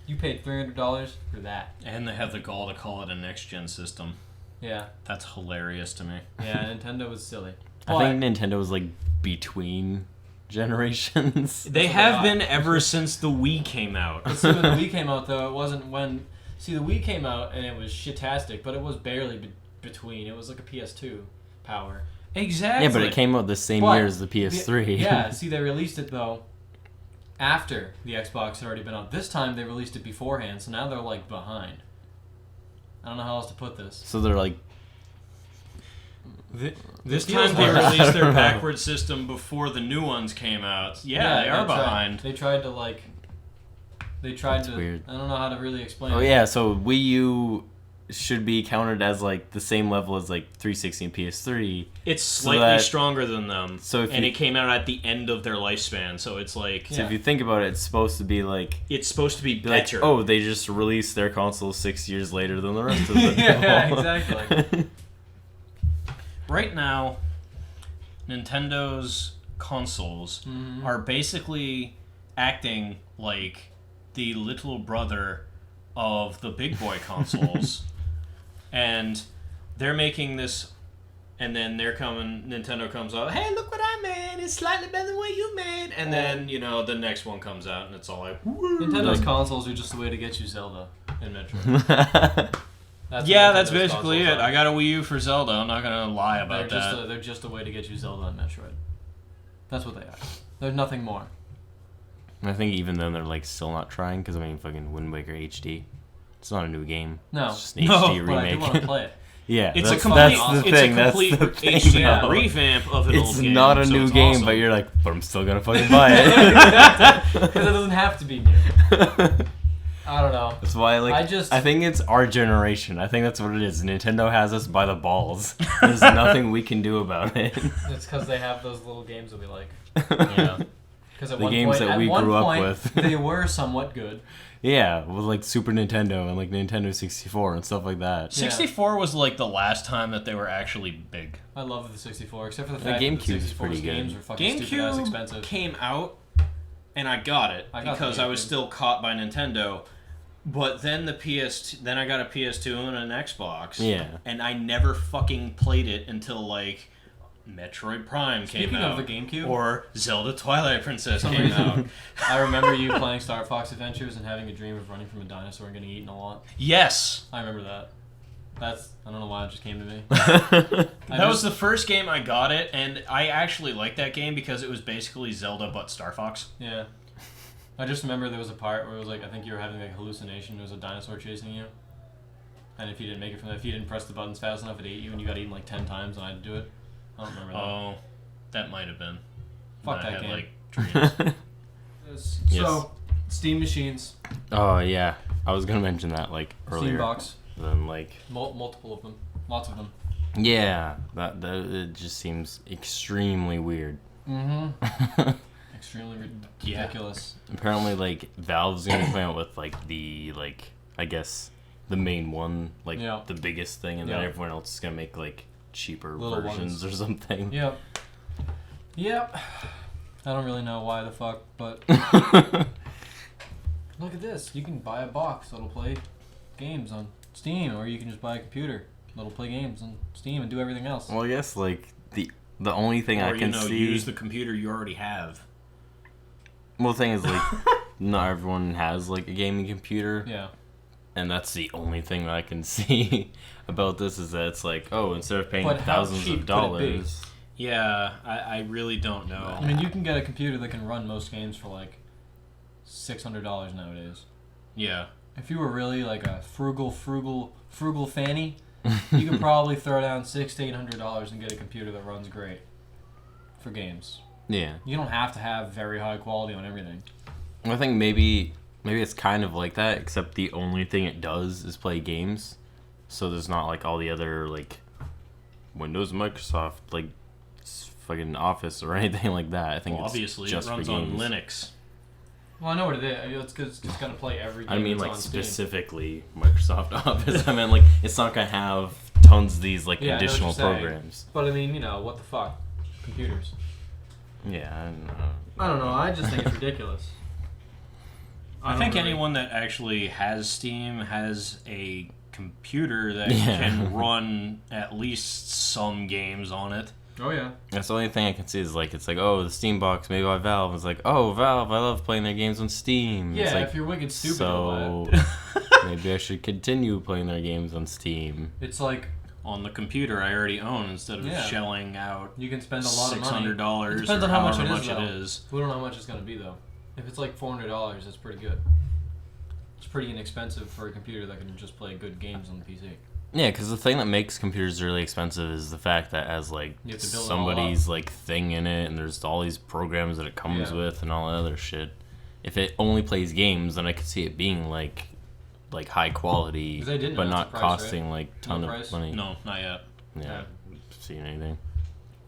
Speaker 2: You paid $300 for that.
Speaker 3: And they have the gall to call it a next gen system.
Speaker 2: Yeah.
Speaker 3: That's hilarious to me.
Speaker 2: Yeah, Nintendo was silly.
Speaker 1: I think Nintendo was like between generations.
Speaker 3: They
Speaker 2: That's
Speaker 3: have
Speaker 2: a lot.
Speaker 3: been ever since the Wii came out.
Speaker 2: But see, when the Wii came out, though, it wasn't when... See, the Wii came out, and it was shitastic, but it was barely between. It was like a PS2 power.
Speaker 3: Exactly.
Speaker 1: Yeah, but it came out the same
Speaker 2: But
Speaker 1: year as the PS3.
Speaker 2: Yeah, see, they released it, though, after the Xbox had already been out. This time they released it beforehand, so now they're like behind. I don't know how else to put this.
Speaker 1: So they're like,
Speaker 3: This
Speaker 2: feels
Speaker 3: time they
Speaker 2: hard.
Speaker 3: released
Speaker 1: I
Speaker 3: their
Speaker 1: don't know.
Speaker 3: backward system before the new ones came out. Yeah, they are behind.
Speaker 2: They tried to like. They tried
Speaker 1: That's
Speaker 2: to.
Speaker 1: weird.
Speaker 2: I don't know how to really explain
Speaker 1: oh
Speaker 2: it.
Speaker 1: yeah, so Wii U should be counted as like the same level as like 360 and PS3.
Speaker 3: It's
Speaker 1: So
Speaker 3: slightly
Speaker 1: that-
Speaker 3: stronger than them.
Speaker 1: So if
Speaker 3: and
Speaker 1: you-
Speaker 3: it came out at the end of their lifespan, so it's like
Speaker 1: So if you think about it, it's supposed to be like,
Speaker 3: it's supposed to be
Speaker 1: like
Speaker 3: better.
Speaker 1: oh, they just released their console 6 years later than the rest of them.
Speaker 2: Yeah, exactly.
Speaker 3: Right now, Nintendo's consoles
Speaker 2: Mhm.
Speaker 3: are basically acting like the little brother of the big boy consoles. And they're making this, and then Nintendo comes out, hey, look what I made, it's slightly better than what you made. And then, the next one comes out, and it's all like, woo.
Speaker 2: Nintendo's
Speaker 1: Like-
Speaker 2: consoles are just a way to get you Zelda and Metroid. That's
Speaker 3: Yeah,
Speaker 2: what
Speaker 3: that's
Speaker 2: Nintendo's
Speaker 3: basically
Speaker 2: consoles
Speaker 3: it.
Speaker 2: are.
Speaker 3: I got a Wii U for Zelda, I'm not gonna lie about that.
Speaker 2: They're just a way to get you Zelda and Metroid. That's what they are. They're nothing more.
Speaker 1: I think even then they're like still not trying because I mean fucking Wind Waker HD. It's not a new game.
Speaker 2: No.
Speaker 1: It's just an
Speaker 3: No,
Speaker 1: HD
Speaker 2: But I do
Speaker 1: remake.
Speaker 2: want to play it.
Speaker 1: Yeah,
Speaker 3: It's
Speaker 1: that's,
Speaker 3: a complete,
Speaker 1: that's the
Speaker 3: it's
Speaker 1: thing.
Speaker 3: a complete
Speaker 1: that's the thing.
Speaker 3: HD
Speaker 1: though.
Speaker 3: revamp of an
Speaker 1: It's
Speaker 3: old game.
Speaker 1: not a
Speaker 3: so
Speaker 1: new
Speaker 3: it's
Speaker 1: game,
Speaker 3: awesome.
Speaker 1: but you're like, but I'm still gonna fucking buy it.
Speaker 2: Because it doesn't have to be new. I don't know.
Speaker 1: That's why, like,
Speaker 2: I
Speaker 1: I think it's our generation. I think that's what it is. Nintendo has us by the balls. There's nothing we can do about it.
Speaker 2: It's because they have those little games that we like.
Speaker 3: Yeah.
Speaker 2: Because at
Speaker 1: The
Speaker 2: one
Speaker 1: games
Speaker 2: point,
Speaker 1: that we
Speaker 2: at one
Speaker 1: grew up
Speaker 2: point,
Speaker 1: with.
Speaker 2: they were somewhat good.
Speaker 1: Yeah, with like Super Nintendo and like Nintendo 64 and stuff like that.
Speaker 3: 64 was like the last time that they were actually big.
Speaker 2: I love the 64, except for the
Speaker 1: The
Speaker 2: fact that
Speaker 1: GameCube
Speaker 2: the
Speaker 1: is
Speaker 2: 64's
Speaker 1: pretty good.
Speaker 2: games were fucking stupid ass
Speaker 3: GameCube
Speaker 2: expensive.
Speaker 3: came out, and I got it
Speaker 2: I got
Speaker 3: because
Speaker 2: the
Speaker 3: I was
Speaker 2: GameCube.
Speaker 3: still caught by Nintendo. But then then I got a PS2 and an Xbox.
Speaker 1: Yeah.
Speaker 3: And I never fucking played it until like Metroid Prime came
Speaker 2: Speaking
Speaker 3: out.
Speaker 2: of the GameCube,
Speaker 3: Or Zelda Twilight Princess
Speaker 2: some
Speaker 3: came
Speaker 2: reason-
Speaker 3: out.
Speaker 2: I remember you playing Star Fox Adventures and having a dream of running from a dinosaur and getting eaten a lot.
Speaker 3: Yes.
Speaker 2: I remember that. I don't know why it just came to me.
Speaker 3: That was the first game I got it, and I actually liked that game because it was basically Zelda but Star Fox.
Speaker 2: Yeah. I just remember there was a part where it was like, I think you were having like a hallucination. There was a dinosaur chasing you. And if you didn't make it from that, if you didn't press the buttons fast enough, it ate you and you got eaten like 10 times and I had to do it. I don't remember that.
Speaker 3: Oh, that might have been.
Speaker 2: Fuck
Speaker 3: when I
Speaker 2: that
Speaker 3: had,
Speaker 2: game.
Speaker 3: like, dreams.
Speaker 1: Yes.
Speaker 2: So, Steam machines,
Speaker 1: Oh yeah, I was gonna mention that like earlier.
Speaker 2: Steam box,
Speaker 1: Then like
Speaker 2: multiple of them, lots of them.
Speaker 1: yeah, that it just seems extremely weird.
Speaker 2: Mm-hmm. Extremely
Speaker 3: Yeah.
Speaker 2: ridiculous.
Speaker 1: Apparently, like Valve's gonna come out with like the I guess the main one, like
Speaker 2: Yeah.
Speaker 1: the biggest thing, and then
Speaker 2: Yeah.
Speaker 1: everyone else is gonna make like cheaper
Speaker 2: Little
Speaker 1: versions
Speaker 2: ones.
Speaker 1: or something.
Speaker 2: Yep. Yep. I don't really know why the fuck, but look at this. You can buy a box that'll play games on Steam, or you can just buy a computer that'll play games on Steam and do everything else.
Speaker 1: Well, I guess like the only thing I
Speaker 3: Or,
Speaker 1: can see.
Speaker 3: use the computer you already have.
Speaker 1: Well, the thing is like not everyone has like a gaming computer.
Speaker 2: Yeah.
Speaker 1: And that's the only thing that I can see about this is that it's like, oh, instead of paying
Speaker 2: But how
Speaker 1: thousands
Speaker 2: cheap
Speaker 1: of
Speaker 2: could it be?
Speaker 1: dollars.
Speaker 3: Yeah, I really don't know.
Speaker 2: I mean, you can get a computer that can run most games for like $600 nowadays.
Speaker 3: Yeah.
Speaker 2: If you were really like a frugal fanny, you could probably throw down $600 to $800 and get a computer that runs great for games.
Speaker 1: Yeah.
Speaker 2: You don't have to have very high quality on everything.
Speaker 1: I think maybe it's kind of like that, except the only thing it does is play games. So there's not like all the other like Windows, Microsoft, like fucking Office or anything like that. I think
Speaker 3: Well,
Speaker 1: it's
Speaker 3: obviously,
Speaker 1: just
Speaker 3: it runs
Speaker 1: for
Speaker 3: on
Speaker 1: games.
Speaker 3: Linux.
Speaker 2: Well, I know what it is. I mean, it's gonna play every game
Speaker 1: I mean,
Speaker 2: that's
Speaker 1: like
Speaker 2: on Steam.
Speaker 1: specifically Microsoft Office. I mean, like it's not gonna have tons of these like
Speaker 2: Yeah, I know what
Speaker 1: additional
Speaker 2: you're saying.
Speaker 1: programs.
Speaker 2: But I mean, what the fuck? Computers.
Speaker 1: Yeah, I don't know.
Speaker 2: I don't know. I just think it's ridiculous.
Speaker 3: I
Speaker 2: don't
Speaker 3: think
Speaker 2: really-
Speaker 3: anyone that actually has Steam has a computer that
Speaker 1: Yeah.
Speaker 3: can run at least some games on it.
Speaker 2: Oh yeah.
Speaker 1: That's the only thing I can see is like it's like, oh, the Steam box made by Valve. It's like, oh, Valve, I love playing their games on Steam.
Speaker 2: Yeah,
Speaker 1: it's like,
Speaker 2: if you're wicked stupid,
Speaker 1: so
Speaker 2: you'll buy it.
Speaker 1: maybe I should continue playing their games on Steam.
Speaker 2: It's like
Speaker 3: On the computer I already own instead of
Speaker 2: Yeah.
Speaker 3: shelling out
Speaker 2: you can spend a lot of money.
Speaker 3: $600
Speaker 2: It depends
Speaker 3: or
Speaker 2: on how much
Speaker 3: however
Speaker 2: it
Speaker 3: much
Speaker 2: is,
Speaker 3: it
Speaker 2: though.
Speaker 3: is.
Speaker 2: We don't know how much it's gonna be though. If it's like $400, that's pretty good. It's pretty inexpensive for a computer that can just play good games on the PC.
Speaker 1: Yeah, because the thing that makes computers really expensive is the fact that it has like
Speaker 2: You have to build it all
Speaker 1: somebody's like thing in it, and there's all these programs that it comes
Speaker 2: Yeah.
Speaker 1: with and all that other shit. If it only plays games, then I could see it being like high quality,
Speaker 2: 'Cause they didn't
Speaker 1: but
Speaker 2: announce
Speaker 1: not
Speaker 2: the price,
Speaker 1: costing like ton
Speaker 2: No
Speaker 1: of
Speaker 2: price?
Speaker 1: money.
Speaker 3: No, not yet.
Speaker 1: Yeah, seen anything.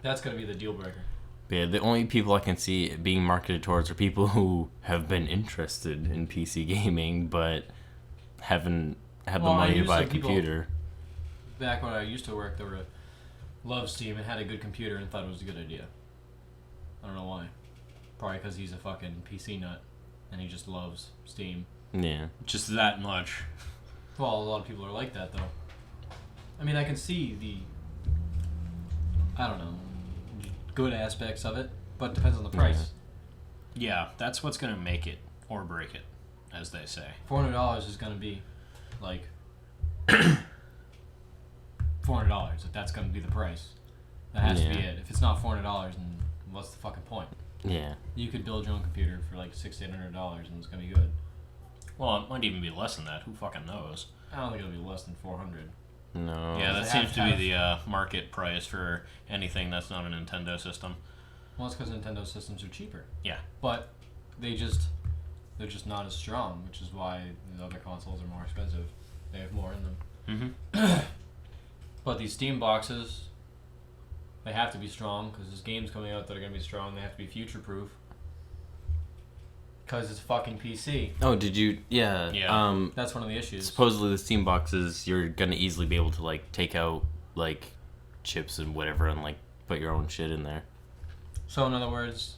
Speaker 2: That's gonna be the deal breaker.
Speaker 1: But yeah, the only people I can see it being marketed towards are people who have been interested in PC gaming but haven't had
Speaker 2: Well,
Speaker 1: the
Speaker 2: I
Speaker 1: money to
Speaker 2: used
Speaker 1: buy a
Speaker 2: to people-
Speaker 1: computer.
Speaker 2: Back when I used to work, there were loved Steam and had a good computer and thought it was a good idea. I don't know why. Probably because he's a fucking PC nut and he just loves Steam.
Speaker 1: Yeah.
Speaker 3: Just that much.
Speaker 2: Well, a lot of people are like that though. I mean, I can see the, I don't know, good aspects of it, but it depends on the price.
Speaker 3: Yeah, that's what's gonna make it or break it, as they say.
Speaker 2: $400 is gonna be like $400. If that's gonna be the price, that has to be
Speaker 1: Yeah.
Speaker 2: it. If it's not $400, then what's the fucking point?
Speaker 1: Yeah.
Speaker 2: You could build your own computer for like $600-$800 and it's gonna be good.
Speaker 3: Well, it might even be less than that. Who fucking knows?
Speaker 2: I don't think it'll be less than 400.
Speaker 1: No.
Speaker 3: Yeah, that
Speaker 2: they
Speaker 3: seems
Speaker 2: have
Speaker 3: to
Speaker 2: to
Speaker 3: be the market price for anything that's not a Nintendo system.
Speaker 2: Well, it's because Nintendo systems are cheaper.
Speaker 3: Yeah.
Speaker 2: But they're just not as strong, which is why the other consoles are more expensive. They have more in them.
Speaker 3: Mm-hmm.
Speaker 2: But these Steam boxes, they have to be strong because there's games coming out that are gonna be strong. They have to be future proof. Because it's fucking PC.
Speaker 1: Oh, did you? Yeah.
Speaker 3: Yeah.
Speaker 2: That's one of the issues.
Speaker 1: Supposedly the Steam boxes, you're gonna easily be able to like take out like chips and whatever and like put your own shit in there.
Speaker 2: So in other words,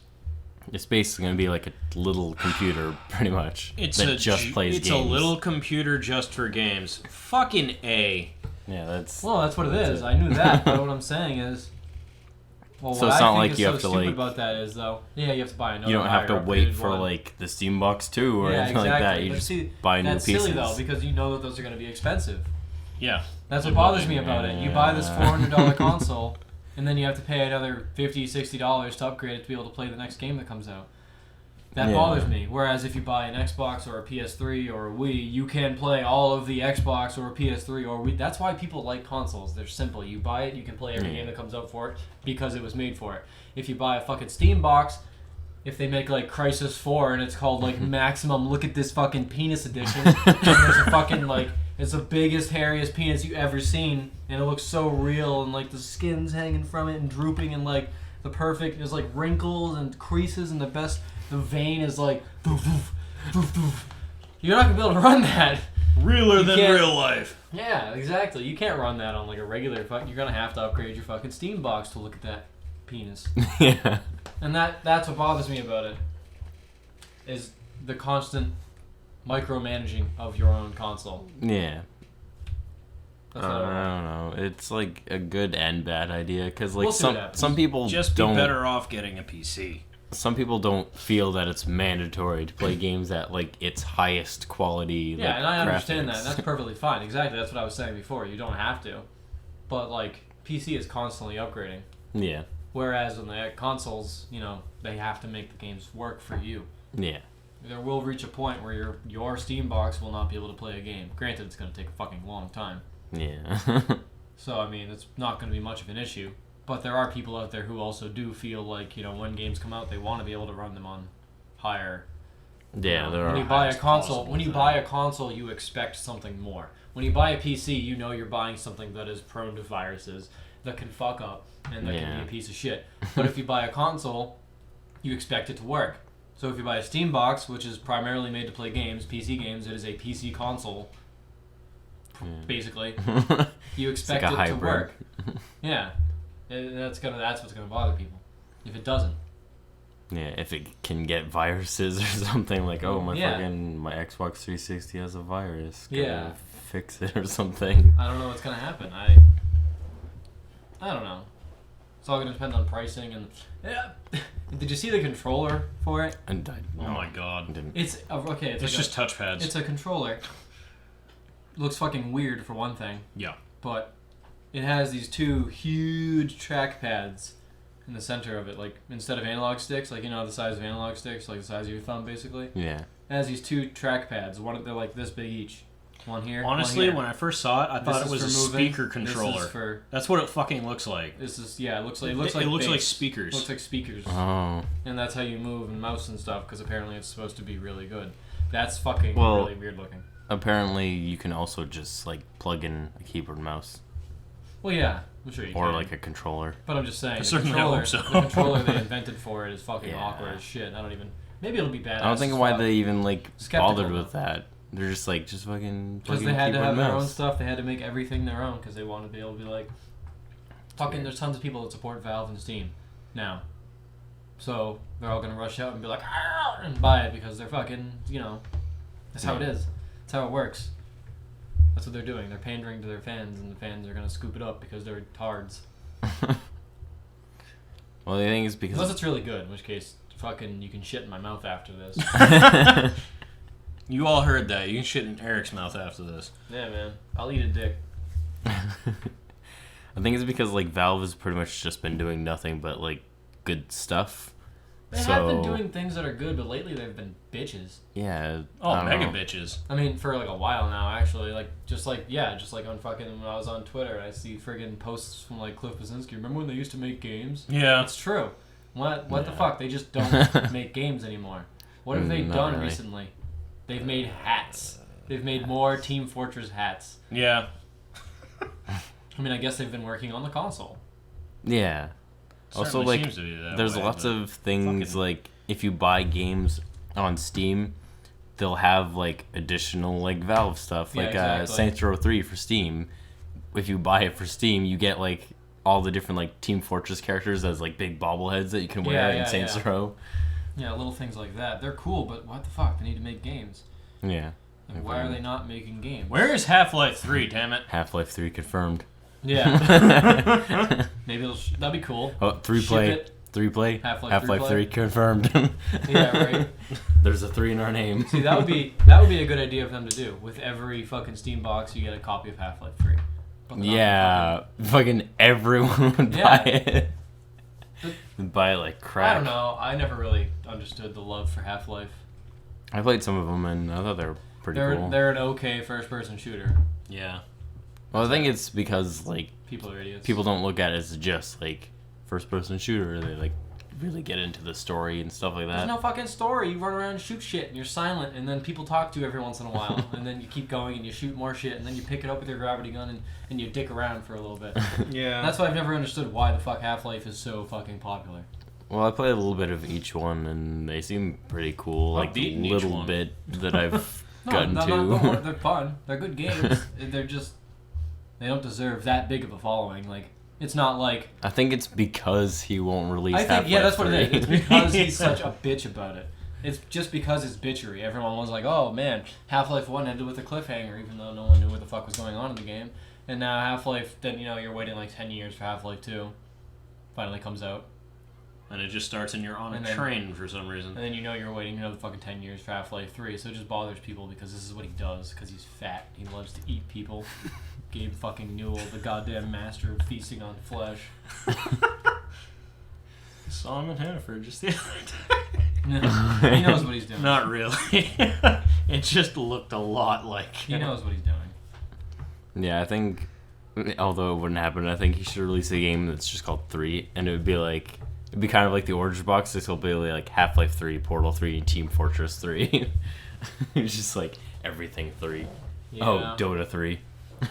Speaker 1: It's basically gonna be like a little computer, pretty much.
Speaker 3: It's
Speaker 1: that
Speaker 3: a
Speaker 1: just plays
Speaker 3: It's
Speaker 1: games.
Speaker 3: a little computer just for games. Fucking A.
Speaker 1: Yeah, that's.
Speaker 2: well, that's what it
Speaker 1: That's
Speaker 2: is.
Speaker 1: it.
Speaker 2: I knew that, but what I'm saying is, well,
Speaker 1: So
Speaker 2: what
Speaker 1: it's
Speaker 2: I
Speaker 1: not
Speaker 2: think
Speaker 1: like
Speaker 2: is
Speaker 1: you
Speaker 2: so
Speaker 1: have to,
Speaker 2: stupid
Speaker 1: like-
Speaker 2: about that is though, yeah, you have to buy another.
Speaker 1: You don't have to
Speaker 2: higher
Speaker 1: wait
Speaker 2: upgraded
Speaker 1: for
Speaker 2: one.
Speaker 1: like the Steam Box 2 or
Speaker 2: Yeah,
Speaker 1: anything like that.
Speaker 2: exactly.
Speaker 1: You
Speaker 2: But
Speaker 1: just
Speaker 2: see,
Speaker 1: buy new
Speaker 2: that's
Speaker 1: pieces.
Speaker 2: silly though because you know that those are going to be expensive.
Speaker 3: Yeah.
Speaker 2: That's what
Speaker 3: It
Speaker 2: bothers
Speaker 3: will
Speaker 2: me
Speaker 3: be.
Speaker 2: about it. You buy this
Speaker 1: Yeah.
Speaker 2: $400 console, and then you have to pay another $50, $60 to upgrade it to be able to play the next game that comes out. That
Speaker 1: Yeah.
Speaker 2: bothers me. Whereas if you buy an Xbox or a PS3 or a Wii, you can play all of the Xbox or a PS3 or Wii. That's why people like consoles. They're simple. You buy it, you can play every
Speaker 1: Yeah.
Speaker 2: game that comes out for it because it was made for it. If you buy a fucking Steam box, if they make like Crisis 4 and it's called like Maximum Look at This Fucking Penis Edition, and there's a fucking like it's the biggest, hairiest penis you ever seen, and it looks so real, and like the skin's hanging from it and drooping, and like the perfect, there's like wrinkles and creases, and the vein is like, doof, doof, doof, doof. You're not gonna be able to run that.
Speaker 3: Realer
Speaker 2: You
Speaker 3: than
Speaker 2: can't-
Speaker 3: real life.
Speaker 2: Yeah, exactly. You can't run that on like a regular fuck. You're gonna have to upgrade your fucking Steam box to look at that penis.
Speaker 1: Yeah.
Speaker 2: And that's what bothers me about it. Is the constant micromanaging of your own console.
Speaker 1: Yeah.
Speaker 2: That's
Speaker 1: I
Speaker 2: what I
Speaker 1: don't
Speaker 2: want.
Speaker 1: know. It's like a good and bad idea because like
Speaker 2: We'll see what happens.
Speaker 1: some people
Speaker 3: Just be
Speaker 1: don't
Speaker 3: better off getting a PC.
Speaker 1: some people don't feel that it's mandatory to play games at like its highest quality.
Speaker 2: Yeah,
Speaker 1: like,
Speaker 2: and I understand
Speaker 1: graphics.
Speaker 2: that. That's perfectly fine. Exactly. That's what I was saying before. You don't have to. But like PC is constantly upgrading.
Speaker 1: Yeah.
Speaker 2: Whereas on the consoles, you know, they have to make the games work for you.
Speaker 1: Yeah.
Speaker 2: There will reach a point where your Steam box will not be able to play a game. Granted, it's going to take a fucking long time.
Speaker 1: Yeah.
Speaker 2: So, I mean, it's not going to be much of an issue. But there are people out there who also do feel like, you know, when games come out, they want to be able to run them on higher.
Speaker 1: Yeah, there
Speaker 2: When you
Speaker 1: are.
Speaker 2: buy a
Speaker 3: highest
Speaker 2: console,
Speaker 3: possible
Speaker 2: when you
Speaker 3: thing.
Speaker 2: buy a console, you expect something more. When you buy a PC, you know you're buying something that is prone to viruses, that can fuck up, and that can
Speaker 1: Yeah.
Speaker 2: be a piece of shit. But if you buy a console, you expect it to work. So if you buy a Steam box, which is primarily made to play games, PC games, it is a PC console, basically. You expect
Speaker 1: like a
Speaker 2: it to
Speaker 1: hybrid.
Speaker 2: work. Yeah, and that's what's gonna bother people. If it doesn't,
Speaker 1: Yeah, if it can get viruses or something like, oh my
Speaker 2: Yeah.
Speaker 1: my Xbox 360 has a virus. Gotta
Speaker 2: Yeah.
Speaker 1: fix it or something.
Speaker 2: I don't know what's gonna happen. I don't know. It's all gonna depend on pricing and. Yeah. Did you see the controller for it?
Speaker 1: And I
Speaker 3: Oh my god.
Speaker 1: didn't.
Speaker 2: It's okay.
Speaker 3: It's
Speaker 2: like
Speaker 3: just touchpads.
Speaker 2: it's a controller. Looks fucking weird for one thing,
Speaker 3: Yeah.
Speaker 2: but it has these two huge trackpads in the center of it, like instead of analog sticks, like the size of analog sticks, like the size of your thumb, basically.
Speaker 1: Yeah.
Speaker 2: It has these two track pads. They're like this big each. One here.
Speaker 3: Honestly,
Speaker 2: one here.
Speaker 3: when I first saw it, I thought it was a speaker controller.
Speaker 2: This is for.
Speaker 3: That's what it fucking looks like.
Speaker 2: This is It looks like
Speaker 3: like
Speaker 2: bass.
Speaker 3: speakers.
Speaker 2: Looks like speakers.
Speaker 1: Oh.
Speaker 2: And that's how you move and mouse and stuff, because apparently it's supposed to be really good. That's fucking really weird looking.
Speaker 1: Apparently, you can also just like plug in a keyboard and mouse,
Speaker 2: Well, yeah, I'm sure you can.
Speaker 1: or like a controller.
Speaker 2: But I'm just saying,
Speaker 3: I
Speaker 2: the
Speaker 3: certainly
Speaker 2: controller,
Speaker 3: hope so.
Speaker 2: the controller they invented for it is fucking
Speaker 1: Yeah.
Speaker 2: awkward as shit. Maybe it'll be bad.
Speaker 1: I don't think why they even like
Speaker 2: Skeptical,
Speaker 1: bothered
Speaker 2: though.
Speaker 1: with that. They're just fucking
Speaker 2: Because
Speaker 1: plug
Speaker 2: they
Speaker 1: in
Speaker 2: had to
Speaker 1: keyboard
Speaker 2: have
Speaker 1: and
Speaker 2: their own
Speaker 1: mouse.
Speaker 2: stuff. They had to make everything their own because they wanted to be able to be like, fucking. There's tons of people that support Valve and Steam now, so they're all gonna rush out and be like, "Ah!" and buy it because they're fucking. That's how it
Speaker 1: Yeah.
Speaker 2: is. That's how it works. That's what they're doing. They're pandering to their fans, and the fans are gonna scoop it up because they're tards.
Speaker 1: Well, the thing is
Speaker 2: Unless
Speaker 1: because
Speaker 2: it's really good, in which case, fucking, you can shit in my mouth after this.
Speaker 3: You all heard that. You can shit in Eric's mouth after this.
Speaker 2: Yeah, man. I'll eat a dick.
Speaker 1: I think it's because like Valve has pretty much just been doing nothing but like good stuff.
Speaker 2: They have been doing things that are good, but lately they've been bitches.
Speaker 1: Yeah.
Speaker 3: Oh,
Speaker 1: I don't
Speaker 3: mega
Speaker 1: know.
Speaker 3: bitches.
Speaker 2: I mean, for like a while now, actually. Just like on fucking, when I was on Twitter, I see friggin' posts from like Cliff Bleszinski. Remember when they used to make games?
Speaker 3: Yeah.
Speaker 2: It's true. What the
Speaker 1: Yeah.
Speaker 2: fuck? They just don't make games anymore. What have they
Speaker 1: Not
Speaker 2: done
Speaker 1: really.
Speaker 2: recently? They've made hats. They've made more Team Fortress hats.
Speaker 3: Yeah.
Speaker 2: I mean, I guess they've been working on the console.
Speaker 1: Yeah. Also,
Speaker 3: Certainly
Speaker 1: like,
Speaker 3: seems to be that
Speaker 1: there's
Speaker 3: way,
Speaker 1: lots
Speaker 3: but
Speaker 1: of things
Speaker 3: fucking-
Speaker 1: like if you buy games on Steam, they'll have like additional like Valve stuff,
Speaker 2: Yeah,
Speaker 1: like
Speaker 2: exactly.
Speaker 1: Saints Row 3 for Steam. If you buy it for Steam, you get like all the different like Team Fortress characters as like big bobbleheads that you can wear in Saints Row.
Speaker 2: Yeah, little things like that. They're cool, but what the fuck? They need to make games.
Speaker 1: Yeah.
Speaker 2: Like, why are they not making games?
Speaker 3: Where is Half-Life 3, damn it?
Speaker 1: Half-Life 3 confirmed.
Speaker 2: Yeah. Maybe that'd be cool.
Speaker 1: Oh, 3
Speaker 2: Ship
Speaker 1: play.
Speaker 2: it.
Speaker 1: 3 play.
Speaker 2: Half-Life 3
Speaker 1: Half-Life
Speaker 2: play.
Speaker 1: 3 confirmed.
Speaker 2: Yeah, right.
Speaker 1: There's a 3 in our name.
Speaker 2: See, that would be a good idea for them to do. With every fucking Steam box, you get a copy of Half-Life 3. Put that on
Speaker 1: Yeah, fucking everyone would
Speaker 2: Yeah.
Speaker 1: buy it. Buy it like
Speaker 2: the
Speaker 1: crap.
Speaker 2: I don't know. I never really understood the love for Half-Life.
Speaker 1: I played some of them and I thought they were pretty cool.
Speaker 2: They're an okay first-person shooter.
Speaker 3: Yeah.
Speaker 1: Well, I think it's because like
Speaker 2: People are idiots.
Speaker 1: people don't look at it as just like first-person shooter. They like really get into the story and stuff like that.
Speaker 2: There's no fucking story. You run around and shoot shit, and you're silent, and then people talk to you every once in a while, and then you keep going and you shoot more shit, and then you pick it up with your gravity gun and you dick around for a little bit.
Speaker 3: Yeah.
Speaker 2: That's why I've never understood why the fuck Half-Life is so fucking popular.
Speaker 1: Well, I played a little bit of each one and they seem pretty cool.
Speaker 3: I've
Speaker 1: Like the
Speaker 3: beaten each
Speaker 1: little
Speaker 3: one.
Speaker 1: bit that I've
Speaker 2: No,
Speaker 1: gotten
Speaker 2: no,
Speaker 1: to.
Speaker 2: no, they're fun. They're good games. They're just they don't deserve that big of a following. Like it's not like
Speaker 1: I think it's because he won't release.
Speaker 2: I think
Speaker 1: Half-Life
Speaker 2: that's what it is.
Speaker 1: 3.
Speaker 2: It's because he's such a bitch about it. It's just because it's bitchery. Everyone was like, "Oh man, Half-Life 1 ended with a cliffhanger," even though no one knew what the fuck was going on in the game. And now Half-Life, then you're waiting like 10 years for Half-Life 2. Finally comes out,
Speaker 3: And it just starts and you're on a
Speaker 2: And then-
Speaker 3: train for some reason.
Speaker 2: and then you're waiting another fucking 10 years for Half-Life 3. So it just bothers people because this is what he does. Because he's fat. He loves to eat people. Gabe fucking Newell, the goddamn master of feasting on flesh.
Speaker 3: Saw him in Hannaford just the other day.
Speaker 2: He knows what he's doing.
Speaker 3: Not really. It just looked a lot like
Speaker 2: He knows what he's doing.
Speaker 1: Yeah, I think, although it wouldn't happen, I think he should release a game that's just called 3, and it'd be kind of like the Orange Box, this will be like Half-Life 3, Portal 3, and Team Fortress 3. It's just like everything 3.
Speaker 2: Yeah.
Speaker 1: Oh, Dota 3.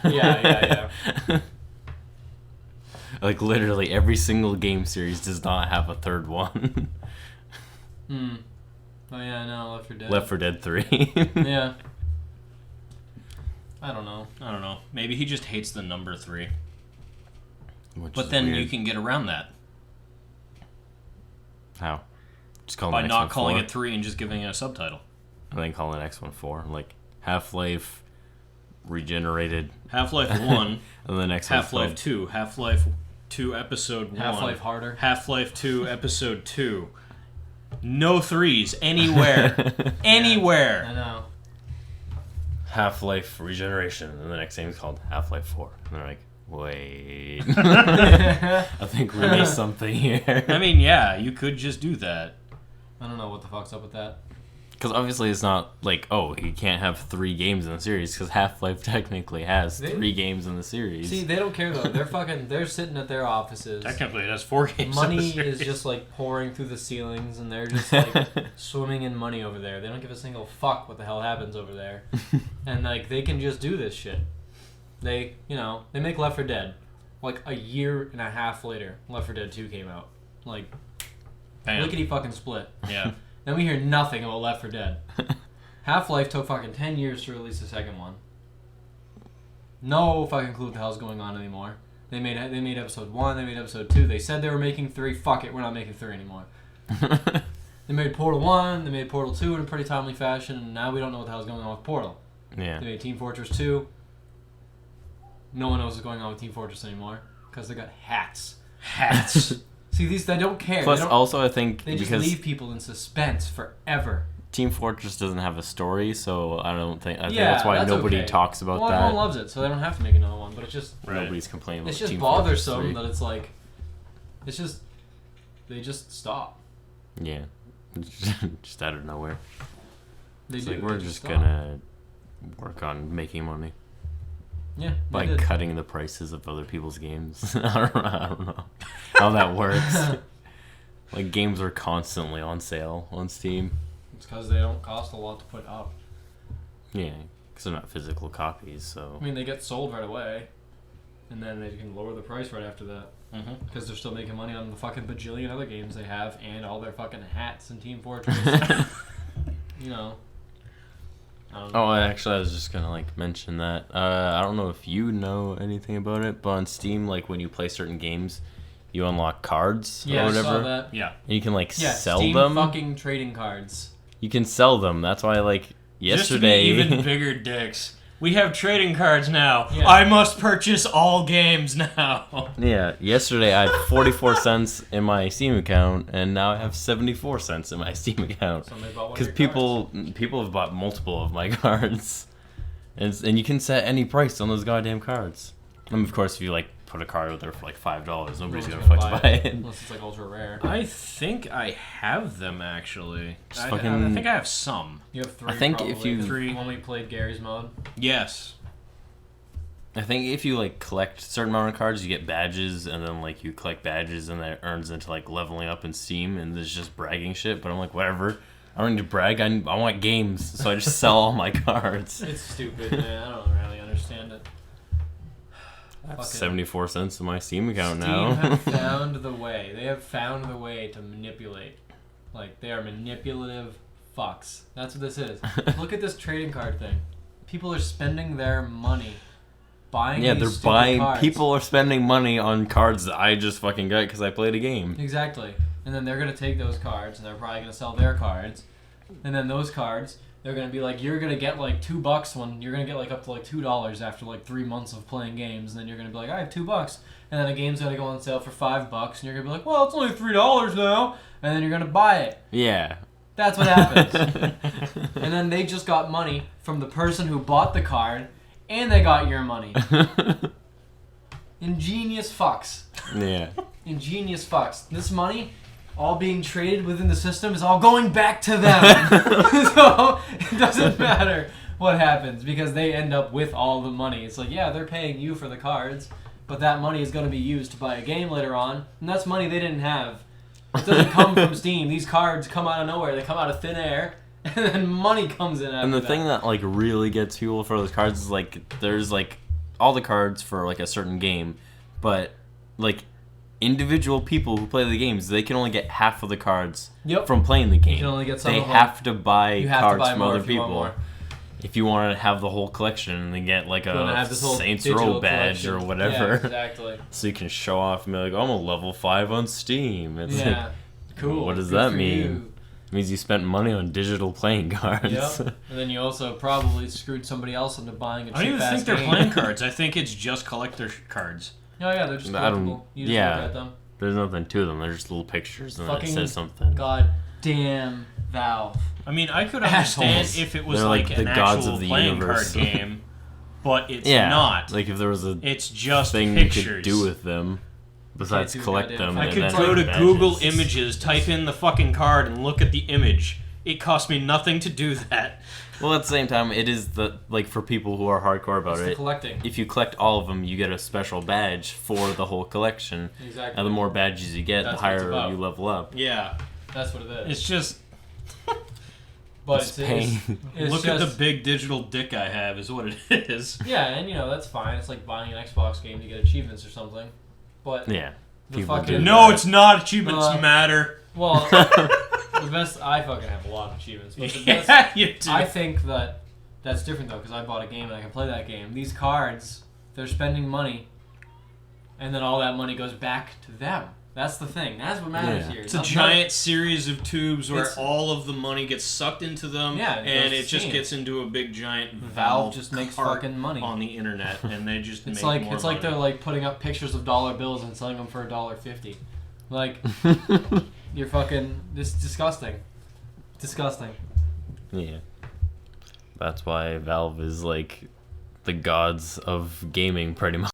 Speaker 2: Yeah.
Speaker 1: Like literally every single game series does not have a third one.
Speaker 2: Hmm. Oh yeah, I know. Left 4 Dead.
Speaker 1: Left 4 Dead 3.
Speaker 2: Yeah. I don't know.
Speaker 3: I don't know. Maybe he just hates the number 3.
Speaker 1: Which
Speaker 3: But
Speaker 1: is
Speaker 3: then
Speaker 1: weird.
Speaker 3: you can get around that
Speaker 1: How? Just call
Speaker 3: by
Speaker 1: it X14
Speaker 3: not calling it 3 and just giving it a subtitle.
Speaker 1: and then calling it X14. Like Half-Life Regenerated,
Speaker 3: Half-Life 1,
Speaker 1: and then the next
Speaker 3: Half-Life 2, Half-Life 2 Episode 1,
Speaker 2: Half-Life harder.
Speaker 3: Half-Life 2 Episode 2. No 3s anywhere. Anywhere.
Speaker 2: I know.
Speaker 1: Half-Life Regeneration, and the next game is called Half-Life 4. And they're like, wait. I think we missed something here.
Speaker 3: I mean, yeah, you could just do that.
Speaker 2: I don't know what the fuck's up with that.
Speaker 1: Because obviously it's not like, oh, he can't have 3 games in the series, because Half-Life technically has 3 games in the series.
Speaker 2: See, they don't care though. They're sitting at their offices.
Speaker 3: Technically, it has 4 games.
Speaker 2: Money
Speaker 3: in the
Speaker 2: is
Speaker 3: series.
Speaker 2: just like pouring through the ceilings, and they're just like swimming in money over there. They don't give a single fuck what the hell happens over there, and like they can just do this shit. They make Left 4 Dead. Like a year and a half later, Left 4 Dead 2 came out. Like,
Speaker 3: Bam.
Speaker 2: lickety fucking split.
Speaker 3: Yeah.
Speaker 2: Then we hear nothing about Left 4 Dead. Half-Life took fucking 10 years to release the second one. No fucking clue what the hell's going on anymore. They made episode 1, they made episode 2. They said they were making 3. Fuck it, we're not making 3 anymore. They made Portal 1, they made Portal 2 in a pretty timely fashion, and now we don't know what the hell's going on with Portal.
Speaker 1: Yeah.
Speaker 2: They made Team Fortress 2. No one knows what's going on with Team Fortress anymore because they got hats.
Speaker 3: Hats.
Speaker 2: See, they don't care.
Speaker 1: Plus,
Speaker 2: they don't,
Speaker 1: also, I think
Speaker 2: they just
Speaker 1: because
Speaker 2: leave people in suspense forever.
Speaker 1: Team Fortress doesn't have a story, so I think
Speaker 2: Yeah,
Speaker 1: that's why
Speaker 2: that's
Speaker 1: nobody
Speaker 2: okay.
Speaker 1: talks about
Speaker 2: Well,
Speaker 1: that.
Speaker 2: everyone loves it, so they don't have to make another one. But it's just
Speaker 3: Right.
Speaker 1: Nobody's complaining about
Speaker 2: it's just
Speaker 1: Team Fortress
Speaker 2: bothersome
Speaker 1: 3.
Speaker 2: that it's like it's just they just stop.
Speaker 1: Yeah. Just out of nowhere.
Speaker 2: They
Speaker 1: It's
Speaker 2: do.
Speaker 1: like, we're
Speaker 2: they
Speaker 1: just
Speaker 2: stop.
Speaker 1: gonna work on making money
Speaker 2: yeah
Speaker 1: by
Speaker 2: they did.
Speaker 1: cutting the prices of other people's games. I don't know how that works. Like, games are constantly on sale on Steam.
Speaker 2: It's because they don't cost a lot to put up.
Speaker 1: Yeah, because they're not physical copies, so...
Speaker 2: I mean, they get sold right away, and then they can lower the price right after that
Speaker 3: Mm-hmm.
Speaker 2: because they're still making money on the fucking bajillion other games they have and all their fucking hats and Team Fortress. You know. I don't know.
Speaker 1: Oh, actually, I was just gonna, like, mention that. I don't know if you know anything about it, but on Steam, like, when you play certain games, you unlock cards
Speaker 2: Yeah,
Speaker 1: or
Speaker 2: I
Speaker 1: whatever.
Speaker 2: saw that.
Speaker 3: Yeah.
Speaker 1: And you can, like,
Speaker 2: Yeah,
Speaker 1: sell
Speaker 2: Steam
Speaker 1: them.
Speaker 2: fucking trading cards.
Speaker 1: You can sell them. That's why, like, yesterday...
Speaker 3: Just to be even bigger dicks. We have trading cards now.
Speaker 2: Yeah.
Speaker 3: I must purchase all games now.
Speaker 1: Yeah, yesterday I had 44 cents in my Steam account, and now I have 74 cents in my Steam account.
Speaker 2: Somebody bought one of
Speaker 1: Because
Speaker 2: your cards.
Speaker 1: people have bought multiple of my cards, and you can set any price on those goddamn cards. And of course, if you like put a card out there for like $5, nobody's
Speaker 2: No one's
Speaker 1: gonna
Speaker 2: gonna
Speaker 1: fuck buy it.
Speaker 2: Unless it's like ultra rare.
Speaker 3: I think I have them, actually.
Speaker 1: Just
Speaker 3: I
Speaker 1: fucking-
Speaker 3: think I have some.
Speaker 2: You have 3.
Speaker 1: I think if
Speaker 2: probably,
Speaker 1: you-
Speaker 2: 'cause
Speaker 3: Three.
Speaker 2: when we played Gary's mod.
Speaker 3: Yes.
Speaker 1: I think if you like collect a certain amount of cards, you get badges, and then like you collect badges, and that earns into like leveling up in Steam, and it's just bragging shit. But I'm like, whatever. I don't need to brag. I want games, so I just sell all my cards.
Speaker 2: It's stupid, man. I don't really understand it.
Speaker 1: I have
Speaker 2: Fucking
Speaker 1: 74 cents in my Steam account
Speaker 2: Steam
Speaker 1: now.
Speaker 2: have found the way. They have found the way to manipulate. Like, they are manipulative fucks. That's what this is. Look at this trading card thing. People are spending their money buying
Speaker 1: Yeah,
Speaker 2: these
Speaker 1: they're
Speaker 2: stupid
Speaker 1: buying.
Speaker 2: cards.
Speaker 1: People are spending money on cards that I just fucking got because I played a game.
Speaker 2: Exactly. And then they're going to take those cards, and they're probably going to sell their cards. And then those cards, they're going to be like, you're going to get like $2 when you're going to get like up to like $2 after like 3 months of playing games. And then you're going to be like, I have $2. And then a game's going to go on sale for $5. And you're going to be like, well, it's only $3 now. And then you're going to buy it.
Speaker 1: Yeah.
Speaker 2: That's what happens. And then they just got money from the person who bought the card, and they got your money. Ingenious fucks.
Speaker 1: Yeah.
Speaker 2: Ingenious fucks. This money, all being traded within the system, is all going back to them. So it doesn't matter what happens because they end up with all the money. It's like, yeah, they're paying you for the cards, but that money is going to be used to buy a game later on, and that's money they didn't have. It doesn't come from Steam. These cards come out of nowhere. They come out of thin air, and then money comes in after
Speaker 1: And the
Speaker 2: that.
Speaker 1: thing that like really gets people for those cards is like there's like all the cards for like a certain game, but like individual people who play the games, they can only get half of the cards
Speaker 2: Yep.
Speaker 1: from playing the game.
Speaker 2: You can only get some
Speaker 1: They
Speaker 2: of them.
Speaker 1: have to buy
Speaker 2: You have to
Speaker 1: cards
Speaker 2: buy
Speaker 1: from
Speaker 2: more
Speaker 1: other
Speaker 2: if you want
Speaker 1: people.
Speaker 2: more.
Speaker 1: If you want to have the whole collection and then get like
Speaker 2: You wanna
Speaker 1: a
Speaker 2: have this whole
Speaker 1: Saints
Speaker 2: digital
Speaker 1: Row badge
Speaker 2: collection.
Speaker 1: or whatever,
Speaker 2: Yeah, exactly.
Speaker 1: so you can show off and be like, I'm a level 5 on Steam. It's
Speaker 2: Yeah.
Speaker 1: like,
Speaker 2: Cool.
Speaker 1: what does
Speaker 2: Good
Speaker 1: that
Speaker 2: for
Speaker 1: mean?
Speaker 2: you.
Speaker 1: it means you spent money on digital playing cards.
Speaker 2: Yep. And then you also probably screwed somebody else into buying a cheap
Speaker 3: I don't even
Speaker 2: ass
Speaker 3: think they're
Speaker 2: game.
Speaker 3: playing cards. I think it's just collector cards.
Speaker 2: Oh yeah, they're just
Speaker 1: I don't-
Speaker 2: collectible. You just
Speaker 1: yeah.
Speaker 2: look at them.
Speaker 1: There's nothing to them. They're just little pictures and then it
Speaker 2: Fucking
Speaker 1: says something.
Speaker 2: God damn Valve.
Speaker 3: I mean, I could understand
Speaker 2: Assholes.
Speaker 3: if it was
Speaker 1: They're
Speaker 3: like
Speaker 1: like
Speaker 3: an
Speaker 1: the gods
Speaker 3: actual
Speaker 1: of the
Speaker 3: playing
Speaker 1: universe.
Speaker 3: card game, but it's
Speaker 1: Yeah,
Speaker 3: not.
Speaker 1: like if there was a
Speaker 3: It's just
Speaker 1: thing
Speaker 3: pictures.
Speaker 1: you could do with them besides
Speaker 2: Can't do
Speaker 1: collect
Speaker 2: goddamn
Speaker 1: them.
Speaker 2: thing.
Speaker 3: I
Speaker 1: and
Speaker 3: could
Speaker 1: then
Speaker 3: go to
Speaker 1: badges.
Speaker 3: Google Images, type in the fucking card, and look at the image. It cost me nothing to do that.
Speaker 1: Well, at the same time, it is like for people who are hardcore about
Speaker 2: It's the
Speaker 1: it.
Speaker 2: collecting.
Speaker 1: If you collect all of them, you get a special badge for the whole collection.
Speaker 2: Exactly.
Speaker 1: And the more badges you get,
Speaker 2: That's
Speaker 1: the
Speaker 2: what it's
Speaker 1: higher
Speaker 2: about.
Speaker 1: you level up.
Speaker 3: Yeah,
Speaker 2: That's what it is.
Speaker 3: it's just
Speaker 2: but
Speaker 1: It's pain.
Speaker 2: it's
Speaker 3: look at the
Speaker 2: just-
Speaker 3: big digital dick I have is what it is.
Speaker 2: Yeah, and that's fine. It's like buying an Xbox game to get achievements or something. But
Speaker 1: Yeah.
Speaker 2: the
Speaker 1: people
Speaker 2: fucking
Speaker 1: do
Speaker 3: No, it's not. Achievements
Speaker 2: Uh,
Speaker 3: matter.
Speaker 2: well, the best I fucking have a lot of achievements. But the best,
Speaker 3: Yeah, you do.
Speaker 2: I think that's different though because I bought a game and I can play that game. These cards, they're spending money, and then all that money goes back to them. That's the thing. That's what matters
Speaker 1: Yeah.
Speaker 2: here.
Speaker 3: It's a
Speaker 2: Not-
Speaker 3: giant series of tubes where
Speaker 2: It's-
Speaker 3: all of the money gets sucked into them,
Speaker 2: Yeah, it
Speaker 3: and
Speaker 2: goes
Speaker 3: it
Speaker 2: to
Speaker 3: just
Speaker 2: Steam.
Speaker 3: gets into a big giant
Speaker 2: Valve just makes
Speaker 3: cart
Speaker 2: fucking money.
Speaker 3: on the internet, and they just
Speaker 2: It's
Speaker 3: make
Speaker 2: like
Speaker 3: more
Speaker 2: it's like
Speaker 3: money.
Speaker 2: they're like putting up pictures of dollar bills and selling them for $1.50. Like you're fucking this disgusting. Disgusting.
Speaker 1: Yeah. That's why Valve is like the gods of gaming, pretty much.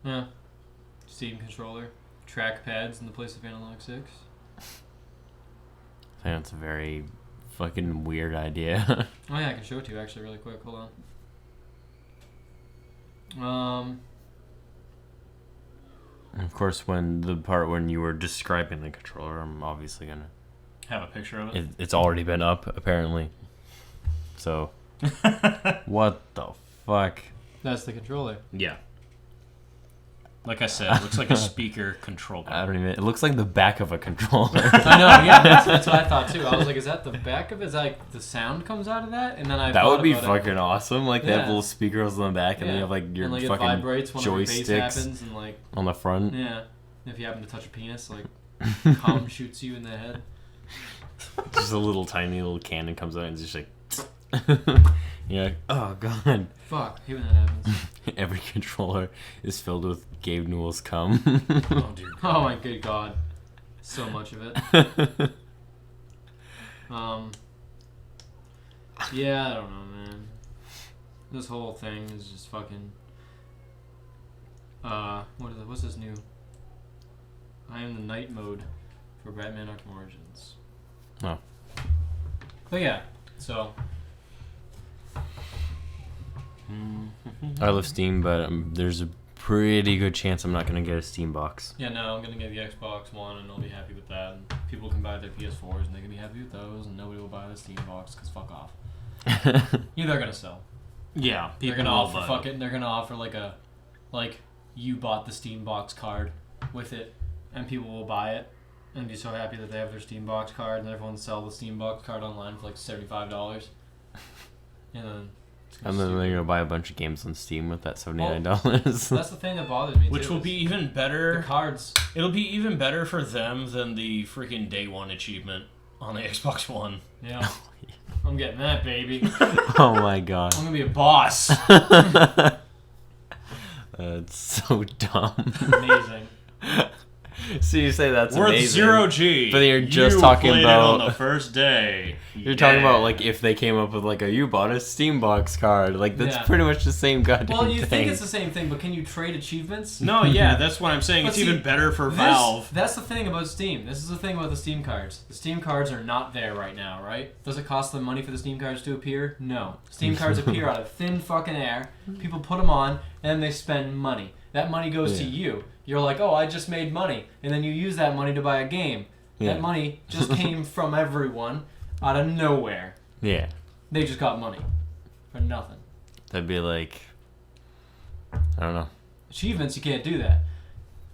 Speaker 2: Yeah. Steam controller, trackpads in the place of analog sticks.
Speaker 1: I think that's a very fucking weird idea.
Speaker 2: Oh yeah, I can show it to you actually really quick. Hold on.
Speaker 1: And of course, when the part when you were describing the controller, I'm obviously gonna.
Speaker 3: Have a picture of it.
Speaker 1: It's already been up apparently. So, what the fuck?
Speaker 2: That's the controller.
Speaker 3: Yeah. Like I said, it looks like a speaker controller.
Speaker 1: I don't even. It looks like the back of a controller.
Speaker 2: I know, yeah, that's what I thought too. I was like, is that the back of it? Is that like the sound comes out of that? And then I
Speaker 1: That
Speaker 2: thought
Speaker 1: would be
Speaker 2: about it.
Speaker 1: fucking awesome. Like they have
Speaker 2: Yeah.
Speaker 1: little speakers on the back, and then you
Speaker 2: Yeah.
Speaker 1: have like your
Speaker 2: and like it
Speaker 1: fucking
Speaker 2: vibrates whenever bass
Speaker 1: joysticks
Speaker 2: happens, and like
Speaker 1: on the front.
Speaker 2: yeah, if you happen to touch a penis, like cum shoots you in the head.
Speaker 1: Just a little tiny little cannon comes out and it's just like. You're like, oh god.
Speaker 2: Fuck, I hate when that happens.
Speaker 1: Every controller is filled with Gabe Newell's cum.
Speaker 3: Oh, dear.
Speaker 2: Oh my good god, so much of it. Yeah, I don't know, man. This whole thing is just fucking. What's this new? I am the night mode for Batman Arkham Origins.
Speaker 1: Oh.
Speaker 2: But yeah, so
Speaker 1: I love Steam, but there's a pretty good chance I'm not gonna get a Steam box.
Speaker 2: yeah, no, I'm gonna get the Xbox One and I'll be happy with that. And people can buy their PS4s and they can be happy with those, and nobody will buy the Steam box because fuck off. Yeah, they're gonna sell.
Speaker 3: Yeah,
Speaker 2: They're
Speaker 3: people
Speaker 2: gonna
Speaker 3: will
Speaker 2: offer
Speaker 3: buy it.
Speaker 2: fucking. They're gonna offer like you bought the Steam box card with it, and people will buy it and be so happy that they have their Steam box card, and everyone will sell the Steam box card online for like $75, and then. It's gonna
Speaker 1: And then
Speaker 2: be
Speaker 1: they're
Speaker 2: stupid.
Speaker 1: gonna buy a bunch of games on Steam with that $79.
Speaker 2: That's the thing that bothers me.
Speaker 3: Which
Speaker 2: too,
Speaker 3: will
Speaker 2: is
Speaker 3: be even
Speaker 2: the
Speaker 3: better.
Speaker 2: cards.
Speaker 3: It'll be even better for them than the freaking day one achievement. on the Xbox One.
Speaker 2: Yeah. I'm getting that, baby.
Speaker 1: Oh my god.
Speaker 2: I'm gonna be a boss.
Speaker 1: That's so dumb.
Speaker 2: Amazing.
Speaker 1: So you say that's
Speaker 3: Worth
Speaker 1: amazing.
Speaker 3: 0 G.
Speaker 1: But then you're just
Speaker 3: You
Speaker 1: talking
Speaker 3: played
Speaker 1: about-
Speaker 3: it on the first day.
Speaker 1: You're talking about like if they came up with like you bought a Steam Box card. Like that's
Speaker 2: Yeah.
Speaker 1: pretty much the same goddamn
Speaker 2: Well, you
Speaker 1: thing.
Speaker 2: think it's the same thing, but can you trade achievements?
Speaker 3: No, yeah, that's what I'm saying.
Speaker 2: But
Speaker 3: It's
Speaker 2: see,
Speaker 3: even better for
Speaker 2: This-
Speaker 3: Valve.
Speaker 2: That's the thing about Steam. This is the thing about the Steam cards. The Steam cards are not there right now, right? Does it cost them money for the Steam cards to appear? No. Steam cards appear out of thin fucking air. People put them on, and they spend money. That money goes to you. You're like, oh, I just made money. And then you use that money to buy a game.
Speaker 1: Yeah.
Speaker 2: That money just came from everyone out of nowhere.
Speaker 1: Yeah.
Speaker 2: They just got money for nothing.
Speaker 1: That'd be like I don't know.
Speaker 2: Achievements, you can't do that.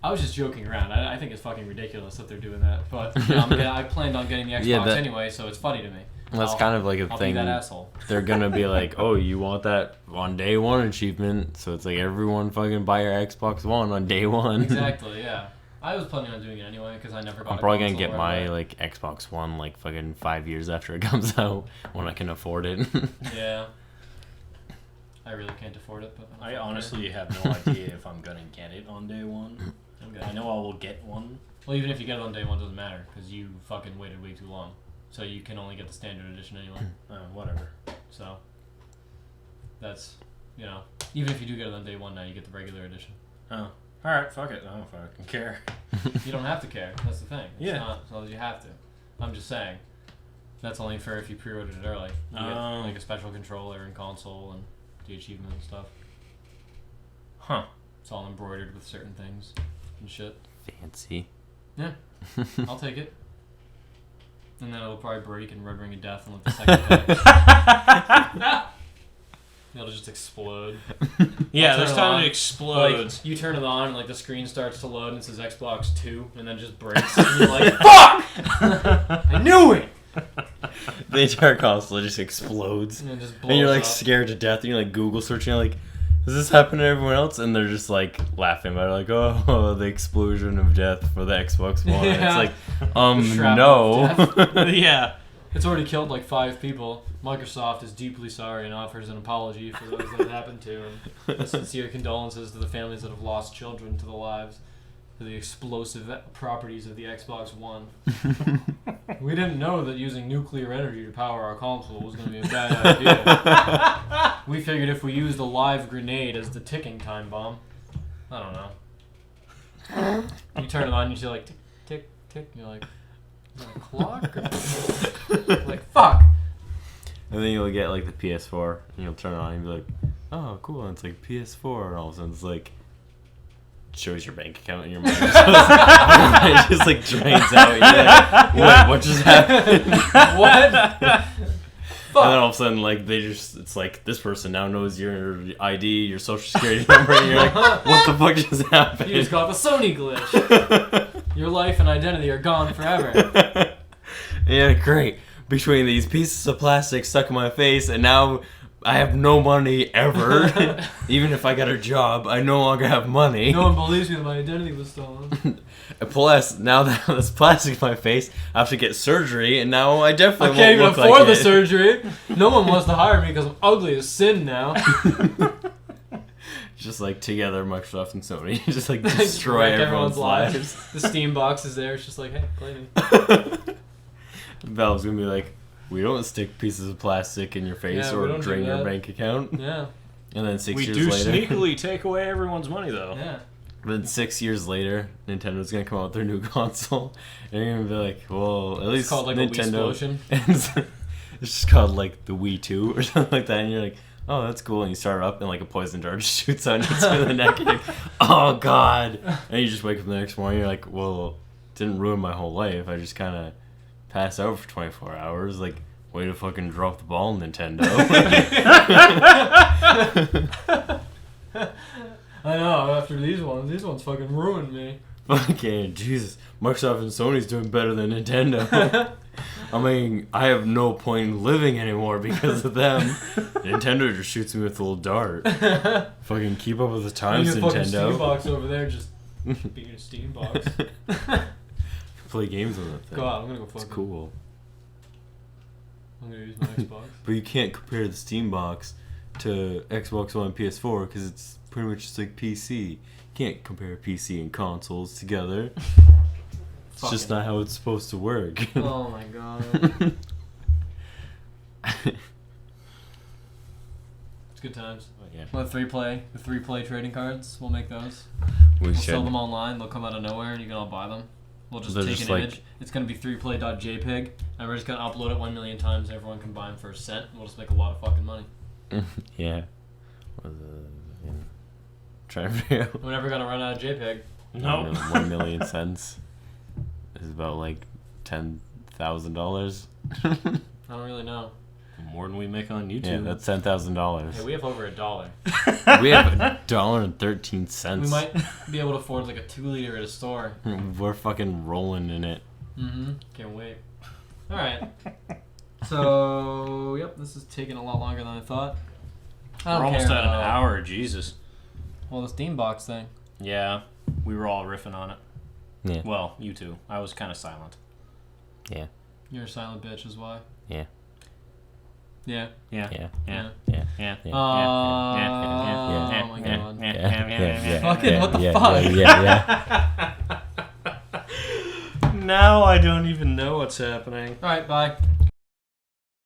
Speaker 2: I was just joking around. I think it's fucking ridiculous that they're doing that. But you know, I planned on getting the Xbox
Speaker 1: Yeah, that-
Speaker 2: anyway, so it's funny to me.
Speaker 1: That's
Speaker 2: I'll-
Speaker 1: kind of like a
Speaker 2: I'll
Speaker 1: thing.
Speaker 2: be that asshole.
Speaker 1: They're gonna be like, oh, you want that on day one achievement? So it's like everyone fucking buy your Xbox One on day one.
Speaker 2: Exactly, yeah. I was planning on doing it anyway because I never got
Speaker 1: I'm
Speaker 2: a
Speaker 1: probably gonna
Speaker 2: console
Speaker 1: get
Speaker 2: right
Speaker 1: my
Speaker 2: away.
Speaker 1: like Xbox One like fucking 5 years after it comes out when I can afford it.
Speaker 2: Yeah. I really can't afford it, but
Speaker 3: I honestly have no idea if I'm gonna get it on day one.
Speaker 2: I'm good.
Speaker 3: I know I will get one.
Speaker 2: Well, even if you get it on day one, it doesn't matter because you fucking waited way too long. So you can only get the standard edition anyway.
Speaker 3: Whatever.
Speaker 2: So that's, you know, even if you do get it on day one now, you get the regular edition.
Speaker 3: Oh. Alright, fuck it. I don't fucking care.
Speaker 2: You don't have to care. That's the thing. It's
Speaker 3: Yeah.
Speaker 2: not as long as you have to. I'm just saying. That's only for if you pre-ordered it early. You get like a special controller and console and the achievement and stuff.
Speaker 3: Huh.
Speaker 2: It's all embroidered with certain things and shit.
Speaker 1: Fancy.
Speaker 2: Yeah. I'll take it. And then it'll probably break and Red Ring of Death and let the second pack. It'll just explode.
Speaker 3: Yeah,
Speaker 2: I'll
Speaker 3: there's
Speaker 2: turn it
Speaker 3: time
Speaker 2: on.
Speaker 3: it explodes.
Speaker 2: Like, you turn it on and like the screen starts to load and it says Xbox 2 and then just breaks and you're like, FUCK! I knew it!
Speaker 1: The entire console just explodes.
Speaker 2: And it just blows
Speaker 1: And you're like
Speaker 2: up.
Speaker 1: scared to death and you're like Google searching, you're like, does this happen to everyone else? And they're just like laughing about it, like, oh, the explosion of death for the Xbox One.
Speaker 2: Yeah.
Speaker 1: It's like,
Speaker 2: Shrapnel of
Speaker 1: no.
Speaker 3: Yeah.
Speaker 2: It's already killed like 5 people. Microsoft is deeply sorry and offers an apology for those that it happened to. And sincere condolences to the families that have lost children to the lives, to the explosive properties of the Xbox One. We didn't know that using nuclear energy to power our console was going to be a bad idea. We figured if we used a live grenade as the ticking time bomb. I don't know. You turn it on and you see like tick, tick, tick, and you're like, is that a clock? Or... like, fuck!
Speaker 1: And then you'll get like the PS4 and you'll turn it on and be like, oh, cool. And it's like PS4. And all of a sudden it's like, shows your bank account in your mind. It just like drains out. You're like, wait, what just happened?
Speaker 2: What?
Speaker 1: And then all of a sudden, like, it's like, this person now knows your ID, your social security number, and you're like, what the fuck just happened?
Speaker 2: You just got the Sony glitch. Your life and identity are gone forever.
Speaker 1: Yeah, great. Between these pieces of plastic stuck in my face, and now I have no money ever. Even if I got a job, I no longer have money.
Speaker 2: No one believes me that my identity was stolen.
Speaker 1: Plus, now that there's plastic in my face, I have to get surgery, and now I
Speaker 2: I
Speaker 1: definitely
Speaker 2: can't even
Speaker 1: won't look
Speaker 2: afford
Speaker 1: like
Speaker 2: the
Speaker 1: it.
Speaker 2: surgery. No one wants to hire me because I'm ugly as sin now.
Speaker 1: Just like together, Microsoft and Sony, just like
Speaker 2: Just
Speaker 1: destroy
Speaker 2: wreck
Speaker 1: everyone's lives.
Speaker 2: The Steam box is there. It's just like, hey, play me.
Speaker 1: Valve's gonna be like, we don't stick pieces of plastic in your face
Speaker 2: Yeah, we
Speaker 1: or
Speaker 2: don't do
Speaker 1: drain your
Speaker 2: that.
Speaker 1: bank account.
Speaker 2: Yeah,
Speaker 1: And then 6
Speaker 3: We
Speaker 1: years
Speaker 3: do
Speaker 1: later,
Speaker 3: sneakily take away everyone's money, though.
Speaker 2: yeah.
Speaker 1: then 6 years later, Nintendo's gonna come out with their new console, and you're gonna be like, well, at least
Speaker 2: It's called like
Speaker 1: Nintendo.
Speaker 2: a Wii-splosion.
Speaker 1: It's just called like the Wii 2 or something like that, and you're like, oh, that's cool. And you start it up, and like a poison dart just shoots out into the neck, and you're like, oh god. And you just wake up the next morning, you're like, well, it didn't ruin my whole life. I just kind of passed out for 24 hours. Like, way to fucking drop the ball, Nintendo.
Speaker 2: I know. After these ones fucking ruined me.
Speaker 1: Fucking Jesus. Microsoft and Sony's doing better than Nintendo. I mean, I have no point in living anymore because of them. Nintendo just shoots me with a little dart. Fucking keep up with the times,
Speaker 2: Your fucking
Speaker 1: Nintendo.
Speaker 2: Steam box over there just being a Steam box.
Speaker 1: Play games on that thing.
Speaker 2: Go out. I'm gonna go
Speaker 1: It's
Speaker 2: fucking
Speaker 1: cool.
Speaker 2: I'm gonna use my Xbox.
Speaker 4: But you can't compare the Steam box to Xbox One and PS4 because it's pretty much just like PC. You can't compare PC and consoles together. It's just not how it's supposed to work.
Speaker 2: Oh my god. It's good times.
Speaker 1: Yeah.
Speaker 2: Well, the 3-play trading cards, we'll make those.
Speaker 1: We
Speaker 2: We'll
Speaker 1: should.
Speaker 2: sell them online. They'll come out of nowhere, and you can all buy them. We'll just
Speaker 1: They're
Speaker 2: take
Speaker 1: just
Speaker 2: an
Speaker 1: like-
Speaker 2: image. It's gonna be 3play.jpg, and we're just gonna upload it 1 million times. And everyone can buy them for a cent. And we'll just make a lot of fucking money.
Speaker 1: Yeah. Trying to figure out.
Speaker 2: We're never gonna run out of JPEG.
Speaker 3: No.
Speaker 1: 1 million cents is about like $10,000.
Speaker 2: I don't really know.
Speaker 3: More than we make on YouTube.
Speaker 1: Yeah, that's $10,000.
Speaker 2: Hey, we have over $1.
Speaker 1: We have $1.13.
Speaker 2: We might be able to afford like a 2-liter at a store.
Speaker 1: We're fucking rolling in it.
Speaker 2: Mm-hmm. Can't wait. All right. So, yep, this is taking a lot longer than I thought. I don't
Speaker 3: We're almost
Speaker 2: care,
Speaker 3: at an hour. Jesus.
Speaker 2: Well, the Steam box thing.
Speaker 3: Yeah, we were all riffing on it.
Speaker 1: Yeah.
Speaker 3: Well, you two. I was kind of silent.
Speaker 1: Yeah.
Speaker 2: You're a silent bitch, is why.
Speaker 1: Yeah.
Speaker 2: Yeah.
Speaker 3: Yeah.
Speaker 1: Yeah.
Speaker 3: Yeah.
Speaker 1: Yeah.
Speaker 3: Yeah.
Speaker 1: Yeah.
Speaker 2: Oh my god.
Speaker 1: Yeah.
Speaker 2: Fucking what the
Speaker 1: yeah,
Speaker 2: fuck?
Speaker 1: Yeah.
Speaker 3: Now I don't even know what's happening.
Speaker 2: All right, bye.